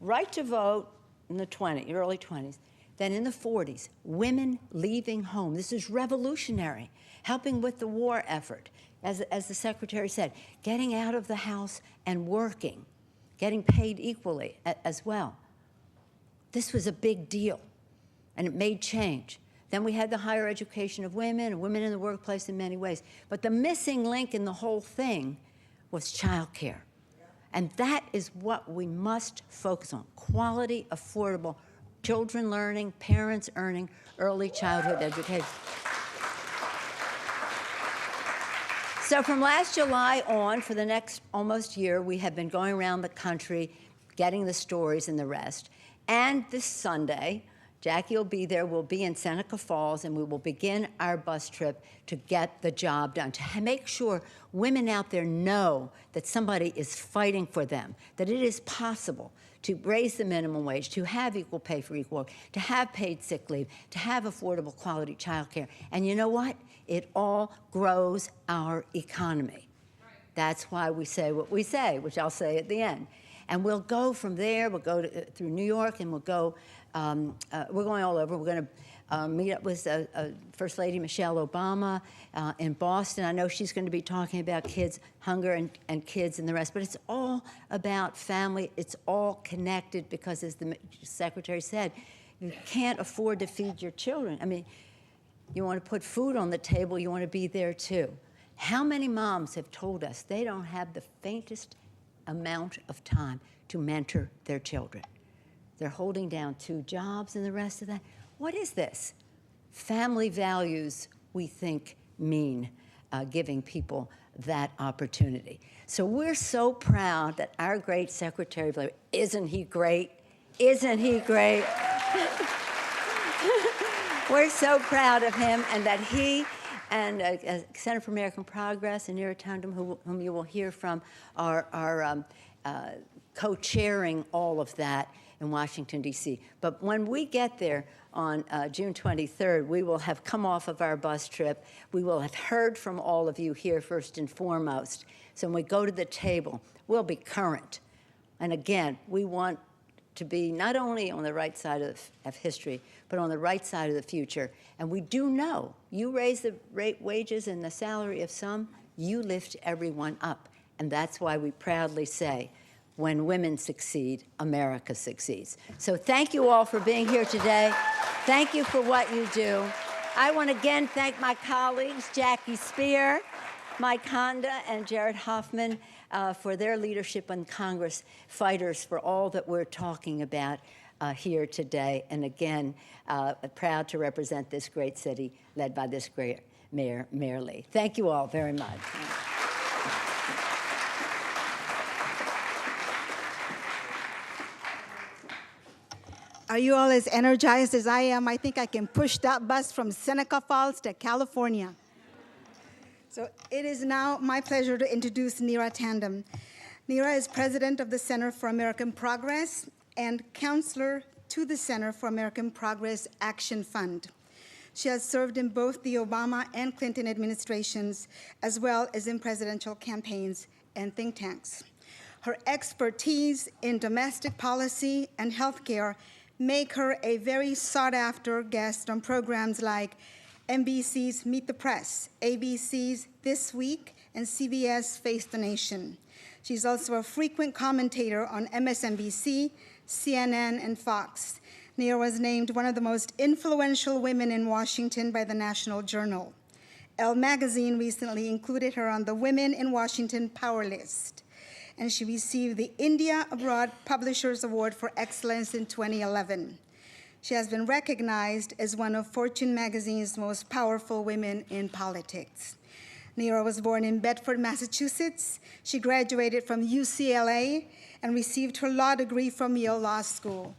right to vote in the early 20s. that in the 40s, women leaving home, this is revolutionary, helping with the war effort, as the secretary said, getting out of the house and working, getting paid equally as well. This was a big deal, and it made change. Then we had the higher education of women and women in the workplace in many ways. But the missing link in the whole thing was childcare. And that is what we must focus on: quality, affordable, children learning, parents earning, early childhood education. So from last July on, for the next almost year, we have been going around the country getting the stories and the rest. And this Sunday, Jackie will be there. We'll be in Seneca Falls, and we will begin our bus trip to get the job done, to make sure women out there know that somebody is fighting for them, that it is possible to raise the minimum wage, to have equal pay for equal work, to have paid sick leave, to have affordable quality child care. And you know what? It all grows our economy. That's why we say what we say, which I'll say at the end. And we'll go from there. We'll go through New York, and we'll go. We're going all over. We're going to meet up with First Lady Michelle Obama in Boston. I know she's going to be talking about kids, hunger, and kids, and the rest. But it's all about family. It's all connected because, as the secretary said, you can't afford to feed your children. I mean, you want to put food on the table. You want to be there too. How many moms have told us they don't have the faintest amount of time to mentor their children? They're holding down 2 jobs and the rest of that. What is this? Family values, we think, mean giving people that opportunity. So we're so proud that our great Secretary of Labor, isn't he great? Isn't he great? We're so proud of him, and that he and Center for American Progress and Neera Tandem, whom you will hear from, are co-chairing all of that in Washington, D.C. But when we get there on June 23rd, we will have come off of our bus trip. We will have heard from all of you here first and foremost. So when we go to the table, we'll be current. And again, we want to be not only on the right side of history, but on the right side of the future. And we do know you raise the wages and the salary of some, you lift everyone up. And that's why we proudly say, when women succeed, America succeeds. So thank you all for being here today. Thank you for what you do. I want to again thank my colleagues, Jackie Spear, Mike Honda, and Jared Hoffman, for their leadership in Congress, fighters for all that we're talking about here today. And again, proud to represent this great city led by this great Mayor Lee. Thank you all very much. Are you all as energized as I am? I think I can push that bus from Seneca Falls to California. So it is now my pleasure to introduce Neera Tandem. Neera is president of the Center for American Progress and counselor to the Center for American Progress Action Fund. She has served in both the Obama and Clinton administrations, as well as in presidential campaigns and think tanks. Her expertise in domestic policy and healthcare make her a very sought-after guest on programs like NBC's Meet the Press, ABC's This Week, and CBS Face the Nation. She's also a frequent commentator on MSNBC, CNN, and Fox. Neera was named one of the most influential women in Washington by the National Journal. Elle magazine recently included her on the Women in Washington Power List, and she received the India Abroad Publishers Award for Excellence in 2011. She has been recognized as one of Fortune magazine's most powerful women in politics. Neera was born in Bedford, Massachusetts. She graduated from UCLA and received her law degree from Yale Law School.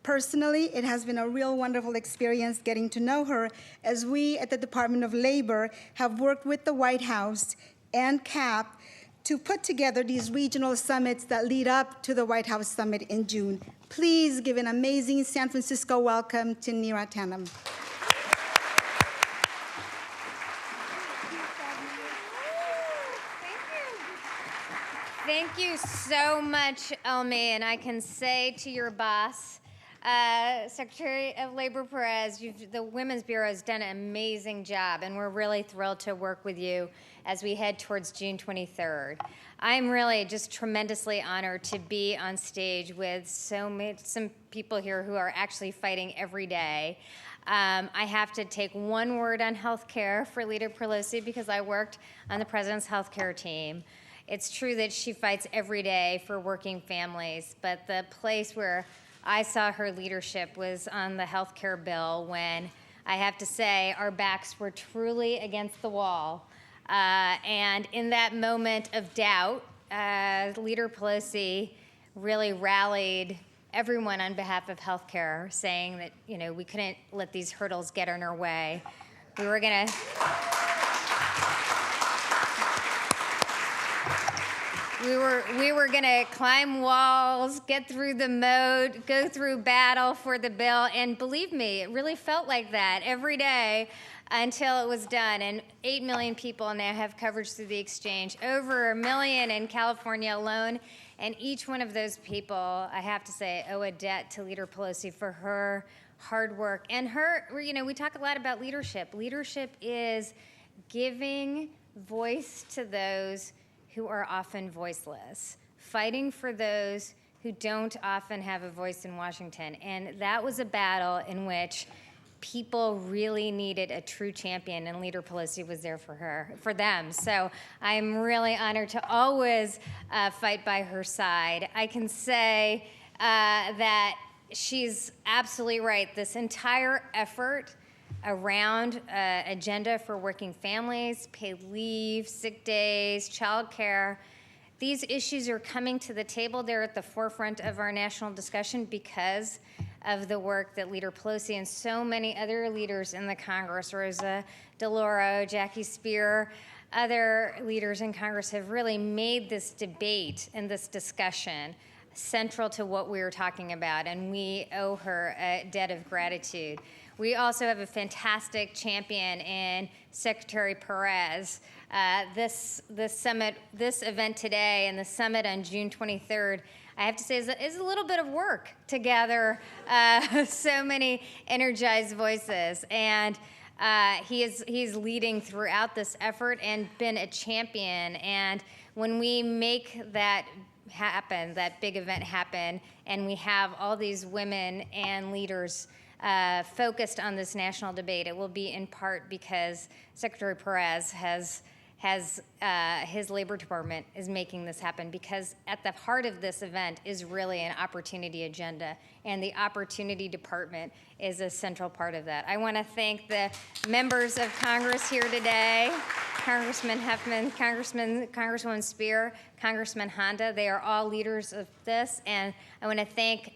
Personally, it has been a real wonderful experience getting to know her, as we at the Department of Labor have worked with the White House and CAP to put together these regional summits that lead up to the White House Summit in June. Please give an amazing San Francisco welcome to Neera Tandem. Thank you so much, Elmi, and I can say to your boss, Secretary of Labor Perez, the Women's Bureau has done an amazing job, and we're really thrilled to work with you as we head towards June 23rd. I'm really just tremendously honored to be on stage with some people here who are actually fighting every day. I have to take one word on health care for Leader Pelosi because I worked on the president's health care team. It's true that she fights every day for working families, but the place where I saw her leadership was on the health care bill when, I have to say, our backs were truly against the wall. And in that moment of doubt, Leader Pelosi really rallied everyone on behalf of health care, saying that, we couldn't let these hurdles get in our way. We were going to... We were going to climb walls, get through the moat, go through battle for the bill, and believe me, it really felt like that every day until it was done. And 8 million people now have coverage through the exchange, over 1 million in California alone. And each one of those people, I have to say, owe a debt to Leader Pelosi for her hard work. And we talk a lot about leadership. Leadership is giving voice to those who are often voiceless, fighting for those who don't often have a voice in Washington. And that was a battle in which people really needed a true champion, and Leader Pelosi was there for them. So I'm really honored to always fight by her side. I can say that she's absolutely right. This entire effort around agenda for working families, paid leave, sick days, child care. These issues are coming to the table. They're at the forefront of our national discussion because of the work that Leader Pelosi and so many other leaders in the Congress, Rosa DeLauro, Jackie Speer, other leaders in Congress have really made this debate and this discussion central to what we were talking about, and we owe her a debt of gratitude. We also have a fantastic champion in Secretary Perez. This event today and the summit on June 23rd, I have to say, is a little bit of work to gather so many energized voices. And he's leading throughout this effort and been a champion. And when we make that happen, that big event happen, and we have all these women and leaders focused on this national debate, it will be in part because Secretary Perez has his Labor Department is making this happen, because at the heart of this event is really an opportunity agenda, and the Opportunity Department is a central part of that. I want to thank the members of Congress here today, Congressman Huffman, Congresswoman Speer, Congressman Honda. They are all leaders of this, and I want to thank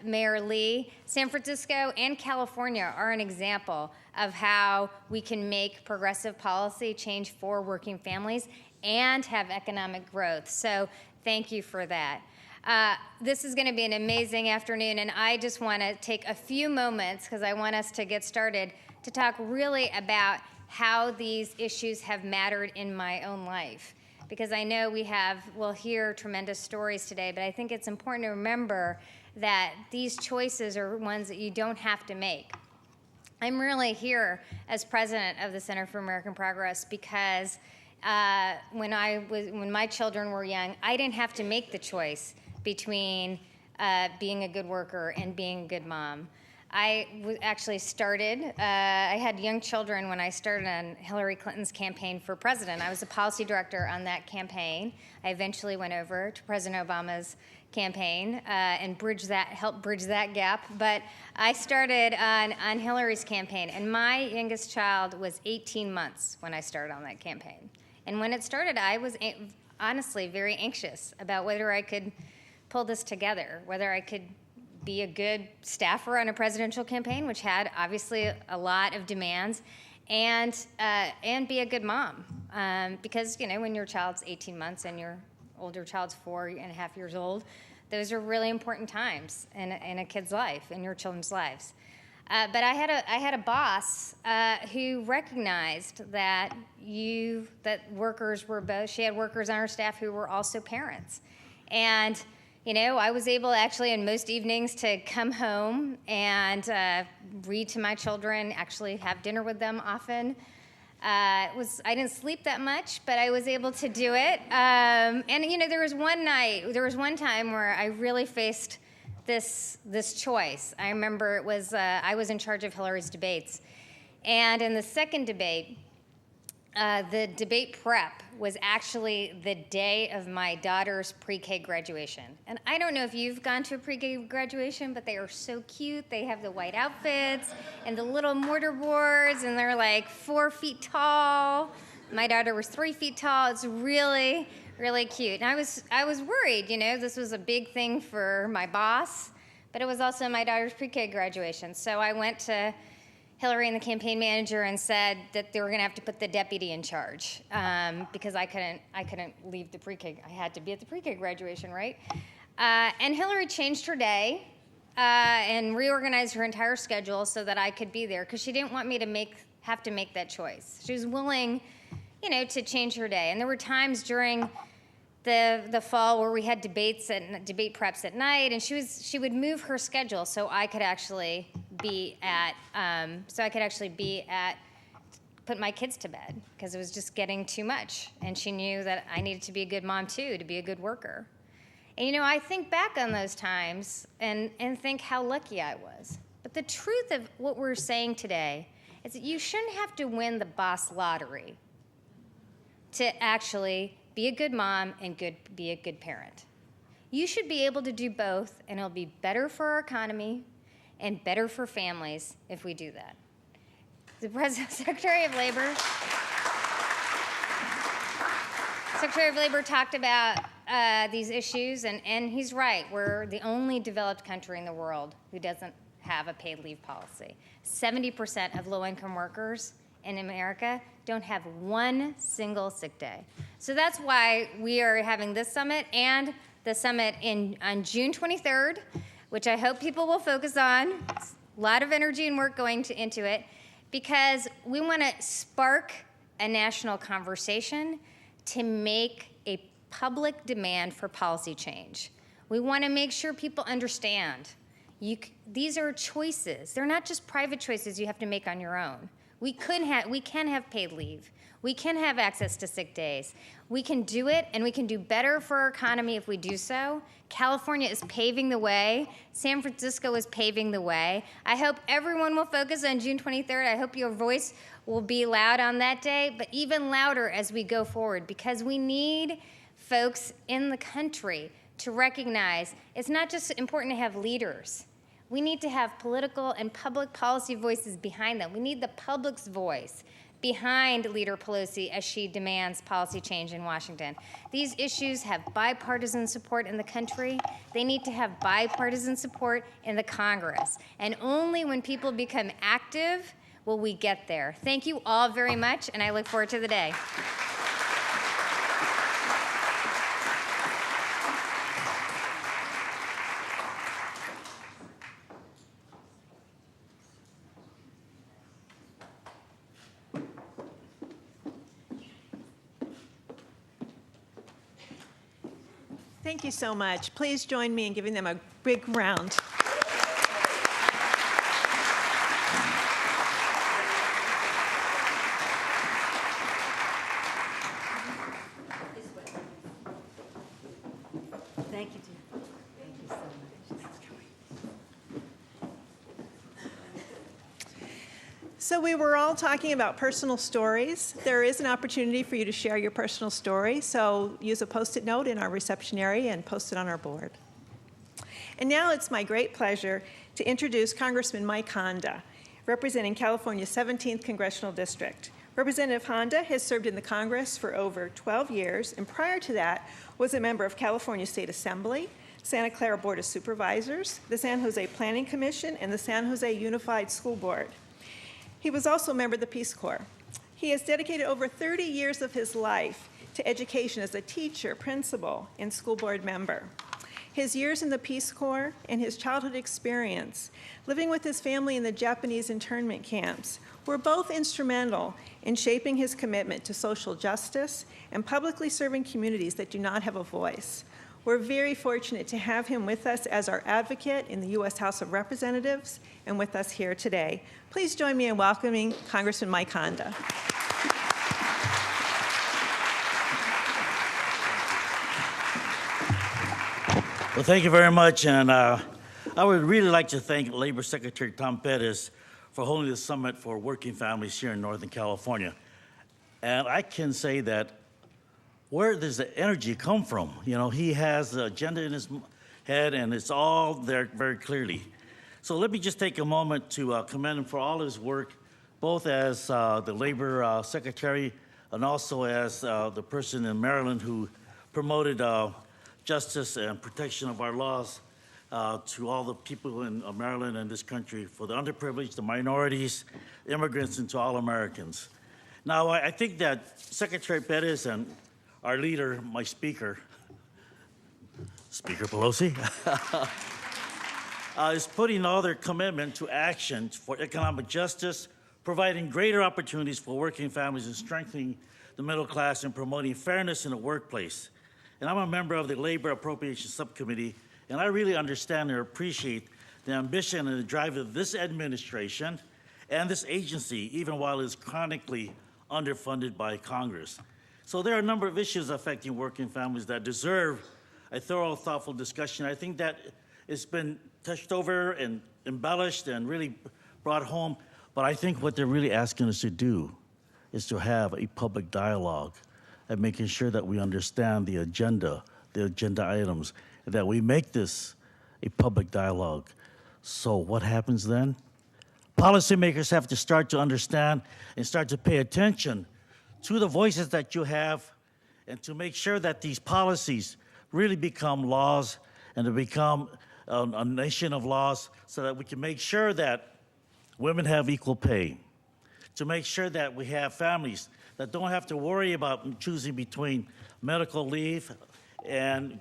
Mayor Lee. San Francisco and California are an example of how we can make progressive policy change for working families and have economic growth. So thank you for that. This is going to be an amazing afternoon, and I just want to take a few moments, because I want us to get started, to talk really about how these issues have mattered in my own life. Because I know we'll hear tremendous stories today, but I think it's important to remember that these choices are ones that you don't have to make. I'm really here as president of the Center for American Progress because when my children were young, I didn't have to make the choice between being a good worker and being a good mom. I had young children when I started on Hillary Clinton's campaign for president. I was a policy director on that campaign. I eventually went over to President Obama's campaign and helped bridge that gap. But I started on Hillary's campaign, and my youngest child was 18 months when I started on that campaign. And when it started, I was honestly very anxious about whether I could pull this together, whether I could be a good staffer on a presidential campaign, which had obviously a lot of demands, and be a good mom. Because, when your child's 18 months and your older child's 4.5 years old, those are really important times in a kid's life, in your children's lives. But I had a boss who recognized that workers were both. She had workers on her staff who were also parents, and You know, I was able actually in most evenings to come home and read to my children, actually have dinner with them often. I didn't sleep that much, but I was able to do it. And you know, there was one time where I really faced this choice. I remember it was I was in charge of Hillary's debates, and in the second debate, the debate prep was actually the day of my daughter's pre-K graduation. And I don't know if you've gone to a pre-K graduation, but they are so cute. They have the white outfits and the little mortar boards, and they're like 4 feet tall. My daughter was 3 feet tall. It's really, really cute. And I was worried, you know, this was a big thing for my boss, but it was also my daughter's pre-K graduation. So I went to Hillary and the campaign manager and said that they were going to have to put the deputy in charge because I couldn't leave the pre-K. I had to be at the pre-K graduation, right? And Hillary changed her day and reorganized her entire schedule so that I could be there because she didn't want me to have to make that choice. She was willing, you know, to change her day. And there were times during the fall where we had debate preps at night, and she would move her schedule so I could actually be at put my kids to bed because it was just getting too much, and she knew that I needed to be a good mom too, to be a good worker. And you know, I think back on those times and think how lucky I was. But the truth of what we're saying today is that you shouldn't have to win the boss lottery to actually be a good mom and be a good parent. You should be able to do both, and it'll be better for our economy and better for families if we do that. The Secretary of Labor talked about these issues, and he's right. We're the only developed country in the world who doesn't have a paid leave policy. 70% of low-income workers in America don't have one single sick day. So that's why we are having this summit and the summit on June 23rd, which I hope people will focus on. It's a lot of energy and work going into it because we want to spark a national conversation to make a public demand for policy change. We want to make sure people understand these are choices. They're not just private choices you have to make on your own. We can have paid leave. We can have access to sick days. We can do it, and we can do better for our economy if we do so. California is paving the way. San Francisco is paving the way. I hope everyone will focus on June 23rd. I hope your voice will be loud on that day, but even louder as we go forward, because we need folks in the country to recognize it's not just important to have leaders. We need to have political and public policy voices behind them. We need the public's voice behind Leader Pelosi as she demands policy change in Washington. These issues have bipartisan support in the country. They need to have bipartisan support in the Congress. And only when people become active will we get there. Thank you all very much, and I look forward to the day. Thank you so much. Please join me in giving them a big round. Thank you, Jim. Thank you so much. So we were all talking about personal stories. There is an opportunity for you to share your personal story, so use a Post-it note in our reception area and post it on our board. And now it's my great pleasure to introduce Congressman Mike Honda, representing California's 17th Congressional District. Representative Honda has served in the Congress for over 12 years, and prior to that was a member of California State Assembly, Santa Clara Board of Supervisors, the San Jose Planning Commission, and the San Jose Unified School Board. He was also a member of the Peace Corps. He has dedicated over 30 years of his life to education as a teacher, principal, and school board member. His years in the Peace Corps and his childhood experience living with his family in the Japanese internment camps were both instrumental in shaping his commitment to social justice and publicly serving communities that do not have a voice. We're very fortunate to have him with us as our advocate in the U.S. House of Representatives and with us here today. Please join me in welcoming Congressman Mike Honda. Well, thank you very much, and I would really like to thank Labor Secretary Tom Pettis for holding this summit for working families here in Northern California. And I can say that where does the energy come from? You know, he has the agenda in his head, and it's all there very clearly. So let me just take a moment to commend him for all his work, both as the Labor Secretary and also as the person in Maryland who promoted justice and protection of our laws to all the people in Maryland and this country, for the underprivileged, the minorities, immigrants, and to all Americans. Now, I think that Secretary Pettis and our leader, my speaker, Speaker Pelosi, is putting all their commitment to action for economic justice, providing greater opportunities for working families and strengthening the middle class and promoting fairness in the workplace. And I'm a member of the Labor Appropriations Subcommittee, and I really understand and appreciate the ambition and the drive of this administration and this agency, even while it's chronically underfunded by Congress. So there are a number of issues affecting working families that deserve a thorough, thoughtful discussion. I think that it's been touched over and embellished and really brought home, but I think what they're really asking us to do is to have a public dialogue and making sure that we understand the agenda items, and that we make this a public dialogue. So what happens then? Policymakers have to start to understand and start to pay attention to the voices that you have and to make sure that these policies really become laws and to become a nation of laws so that we can make sure that women have equal pay, to make sure that we have families that don't have to worry about choosing between medical leave and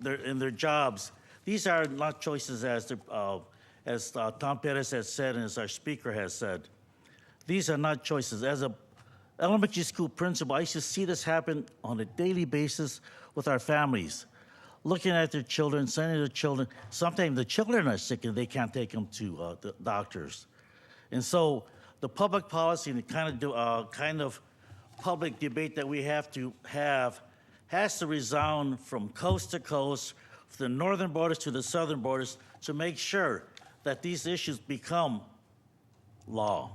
their jobs. These are not choices as Tom Pettis has said and as our speaker has said. These are not choices. As a elementary school principal, I used to see this happen on a daily basis with our families, looking at their children, sending their children. Sometimes the children are sick and they can't take them to the doctors. And so the public policy and the kind of public debate that we have to have has to resound from coast to coast, from the northern borders to the southern borders, to make sure that these issues become law.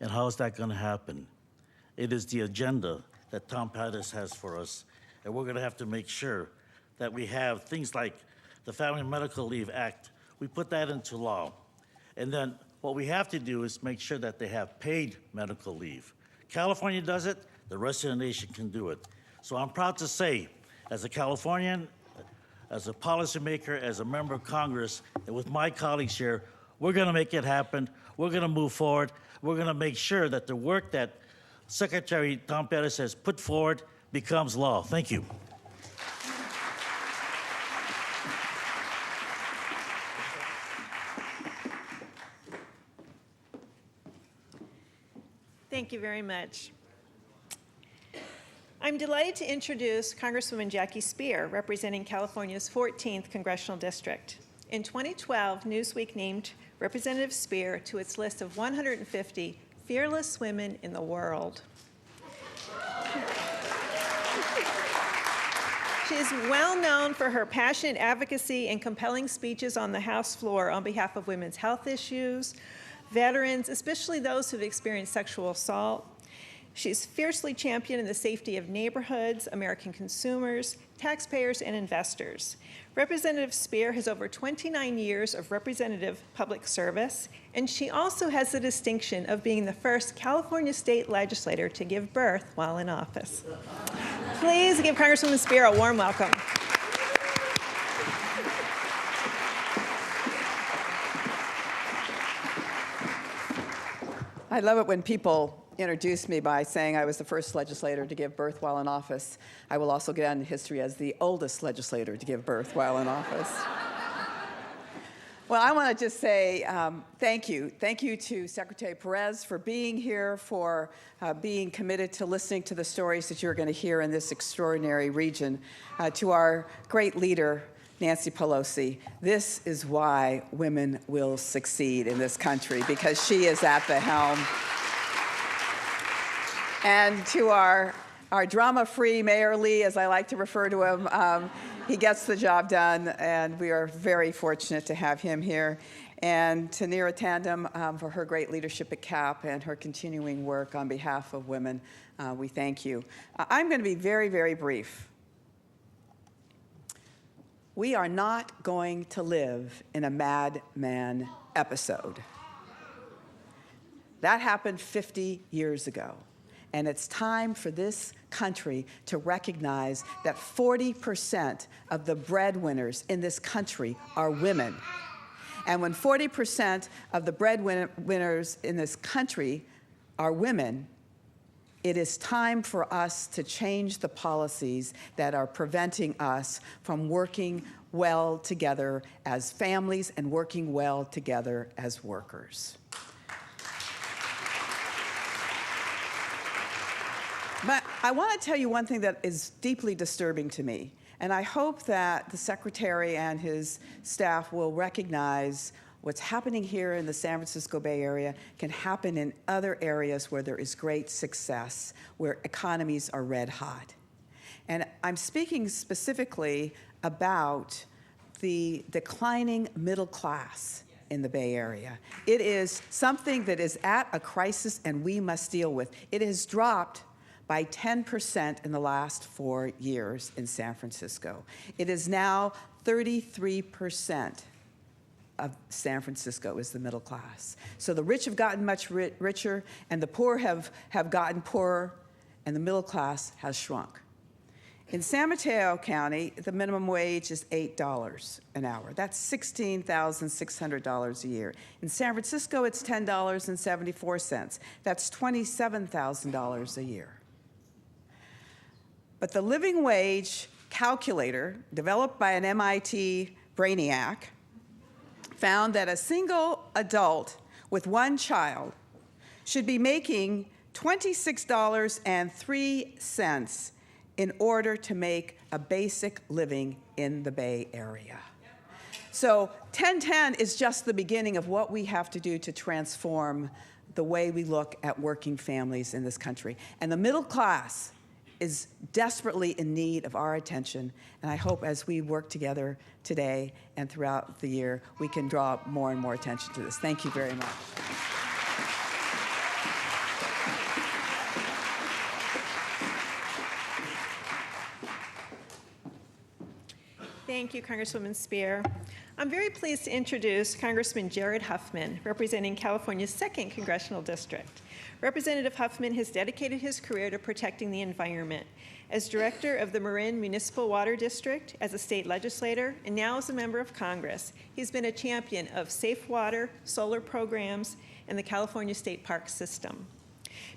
And how is that going to happen? It is the agenda that Tom Pettis has for us, and we're going to have to make sure that we have things like the Family Medical Leave Act. We put that into law. And then what we have to do is make sure that they have paid medical leave. California does it, the rest of the nation can do it. So I'm proud to say, as a Californian, as a policymaker, as a member of Congress, and with my colleagues here, we're going to make it happen. We're going to move forward. We're going to make sure that the work that Secretary Tom Pettis has put forward becomes law. Thank you. Thank you very much. I'm delighted to introduce Congresswoman Jackie Speier, representing California's 14th Congressional District. In 2012, Newsweek named Representative Speier to its list of 150 fearless women in the world. She is well known for her passionate advocacy and compelling speeches on the House floor on behalf of women's health issues, veterans, especially those who've experienced sexual assault. She's fiercely championed the safety of neighborhoods, American consumers, taxpayers, and investors. Representative Speier has over 29 years of representative public service, and she also has the distinction of being the first California state legislator to give birth while in office. Please give Congresswoman Speier a warm welcome. I love it when people introduce me by saying I was the first legislator to give birth while in office. I will also get on history as the oldest legislator to give birth while in office. Well, I want to just say thank you. Thank you to Secretary Perez for being here, for being committed to listening to the stories that you're going to hear in this extraordinary region. To our great leader, Nancy Pelosi, this is why women will succeed in this country, because she is at the helm. And to our drama-free Mayor Lee, as I like to refer to him, he gets the job done, and we are very fortunate to have him here. And to Neera Tandem for her great leadership at CAP and her continuing work on behalf of women, we thank you. I'm going to be very, very brief. We are not going to live in a Mad Men episode. That happened 50 years ago. And it's time for this country to recognize that 40% of the breadwinners in this country are women. And when 40% of the breadwinners in this country are women, it is time for us to change the policies that are preventing us from working well together as families and working well together as workers. But I want to tell you one thing that is deeply disturbing to me, and I hope that the Secretary and his staff will recognize what's happening here in the San Francisco Bay Area can happen in other areas where there is great success, where economies are red hot. And I'm speaking specifically about the declining middle class in the Bay Area. It is something that is at a crisis and we must deal with. It has dropped by 10% in the last 4 years in San Francisco. It is now 33% of San Francisco is the middle class. So the rich have gotten much richer, and the poor have gotten poorer, and the middle class has shrunk. In San Mateo County, the minimum wage is $8 an hour. That's $16,600 a year. In San Francisco, it's $10.74. That's $27,000 a year. But the living wage calculator, developed by an MIT brainiac, found that a single adult with one child should be making $26.03 in order to make a basic living in the Bay Area. So 1010 is just the beginning of what we have to do to transform the way we look at working families in this country. And the middle class is desperately in need of our attention, and I hope as we work together today and throughout the year, we can draw more and more attention to this. Thank you very much. Thank you, Congresswoman Spear. I'm very pleased to introduce Congressman Jared Huffman, representing California's 2nd Congressional District. Representative Huffman has dedicated his career to protecting the environment. As director of the Marin Municipal Water District, as a state legislator, and now as a member of Congress, he's been a champion of safe water, solar programs, and the California State Park system.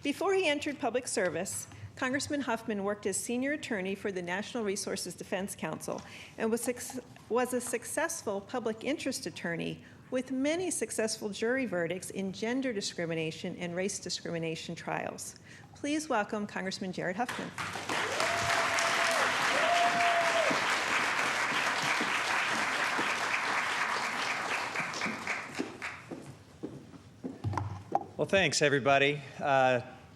Before he entered public service, Congressman Huffman worked as senior attorney for the National Resources Defense Council and was a successful public interest attorney with many successful jury verdicts in gender discrimination and race discrimination trials. Please welcome Congressman Jared Huffman. Well, thanks, everybody.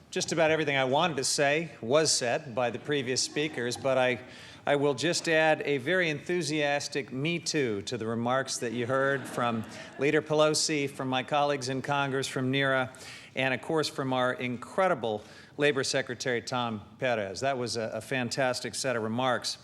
Just about everything I wanted to say was said by the previous speakers, but I will just add a very enthusiastic me too to the remarks that you heard from Leader Pelosi, from my colleagues in Congress, from Neera, and of course from our incredible Labor Secretary Tom Perez. That was a fantastic set of remarks.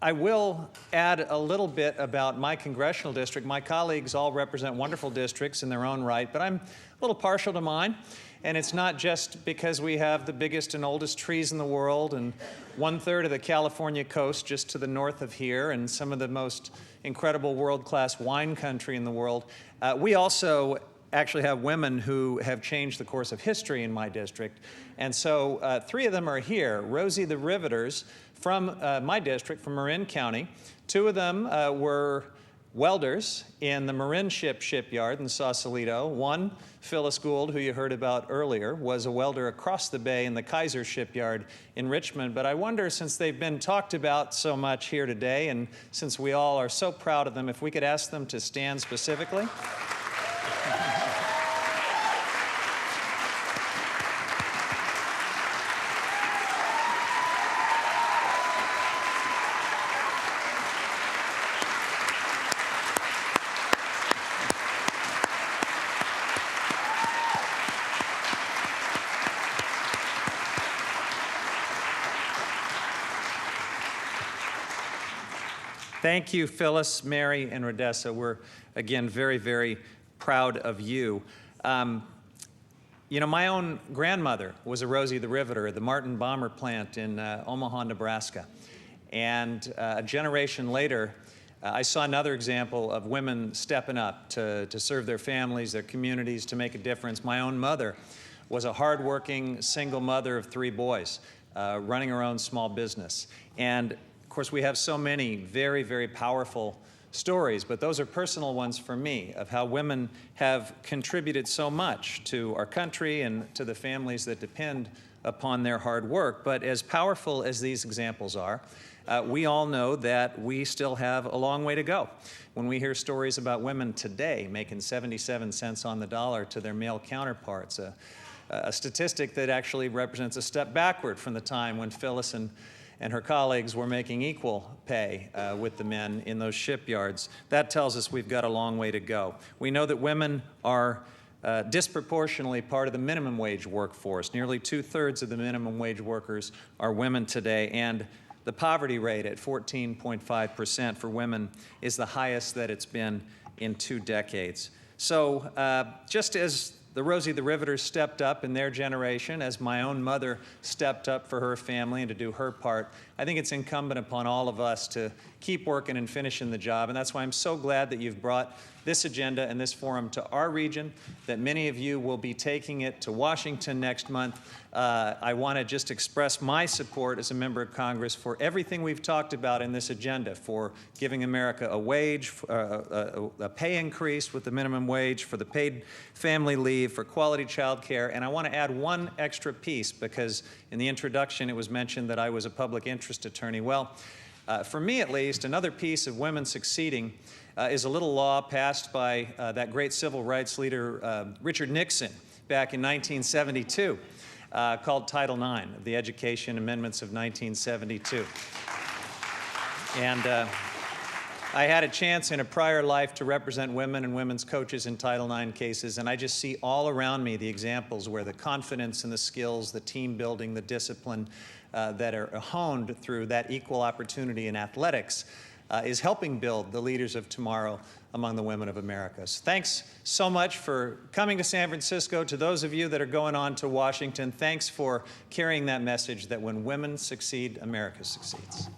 I will add a little bit about my congressional district. My colleagues all represent wonderful districts in their own right, but I'm a little partial to mine. And it's not just because we have the biggest and oldest trees in the world and 1/3 of the California coast just to the north of here and some of the most incredible world-class wine country in the world. We also actually have women who have changed the course of history in my district. And so 3 of them are here. Rosie the Riveters from my district, from Marin County. 2 of them were welders in the Marin shipyard in Sausalito. One, Phyllis Gould, who you heard about earlier, was a welder across the bay in the Kaiser shipyard in Richmond. But I wonder, since they've been talked about so much here today, and since we all are so proud of them, if we could ask them to stand specifically. Thank you, Phyllis, Mary, and Rodessa. We're, again, very, very proud of you. You know, my own grandmother was a Rosie the Riveter at the Martin Bomber plant in Omaha, Nebraska. And a generation later, I saw another example of women stepping up to serve their families, their communities, to make a difference. My own mother was a hardworking single mother of 3 boys, running her own small business. And of course, we have so many very, very powerful stories, but those are personal ones for me of how women have contributed so much to our country and to the families that depend upon their hard work. But as powerful as these examples are, we all know that we still have a long way to go. When we hear stories about women today making 77 cents on the dollar to their male counterparts, a statistic that actually represents a step backward from the time when Phyllis and her colleagues were making equal pay with the men in those shipyards. That tells us we've got a long way to go. We know that women are disproportionately part of the minimum wage workforce. Nearly 2/3 of the minimum wage workers are women today, and the poverty rate at 14.5% for women is the highest that it's been in 2 decades. So just as the Rosie the Riveters stepped up in their generation, as my own mother stepped up for her family and to do her part, I think it's incumbent upon all of us to keep working and finishing the job. And that's why I'm so glad that you've brought this agenda and this forum to our region, that many of you will be taking it to Washington next month. I want to just express my support as a member of Congress for everything we've talked about in this agenda, for giving America a wage, a pay increase with the minimum wage, for the paid family leave, for quality child care. And I want to add one extra piece, because in the introduction it was mentioned that I was a public interest attorney. Well, for me at least, another piece of women succeeding is a little law passed by that great civil rights leader Richard Nixon back in 1972 called Title IX of the Education Amendments of 1972. And I had a chance in a prior life to represent women and women's coaches in Title IX cases, and I just see all around me the examples where the confidence and the skills, the team building, the discipline that are honed through that equal opportunity in athletics is helping build the leaders of tomorrow among the women of America. So thanks so much for coming to San Francisco. To those of you that are going on to Washington, thanks for carrying that message that when women succeed, America succeeds.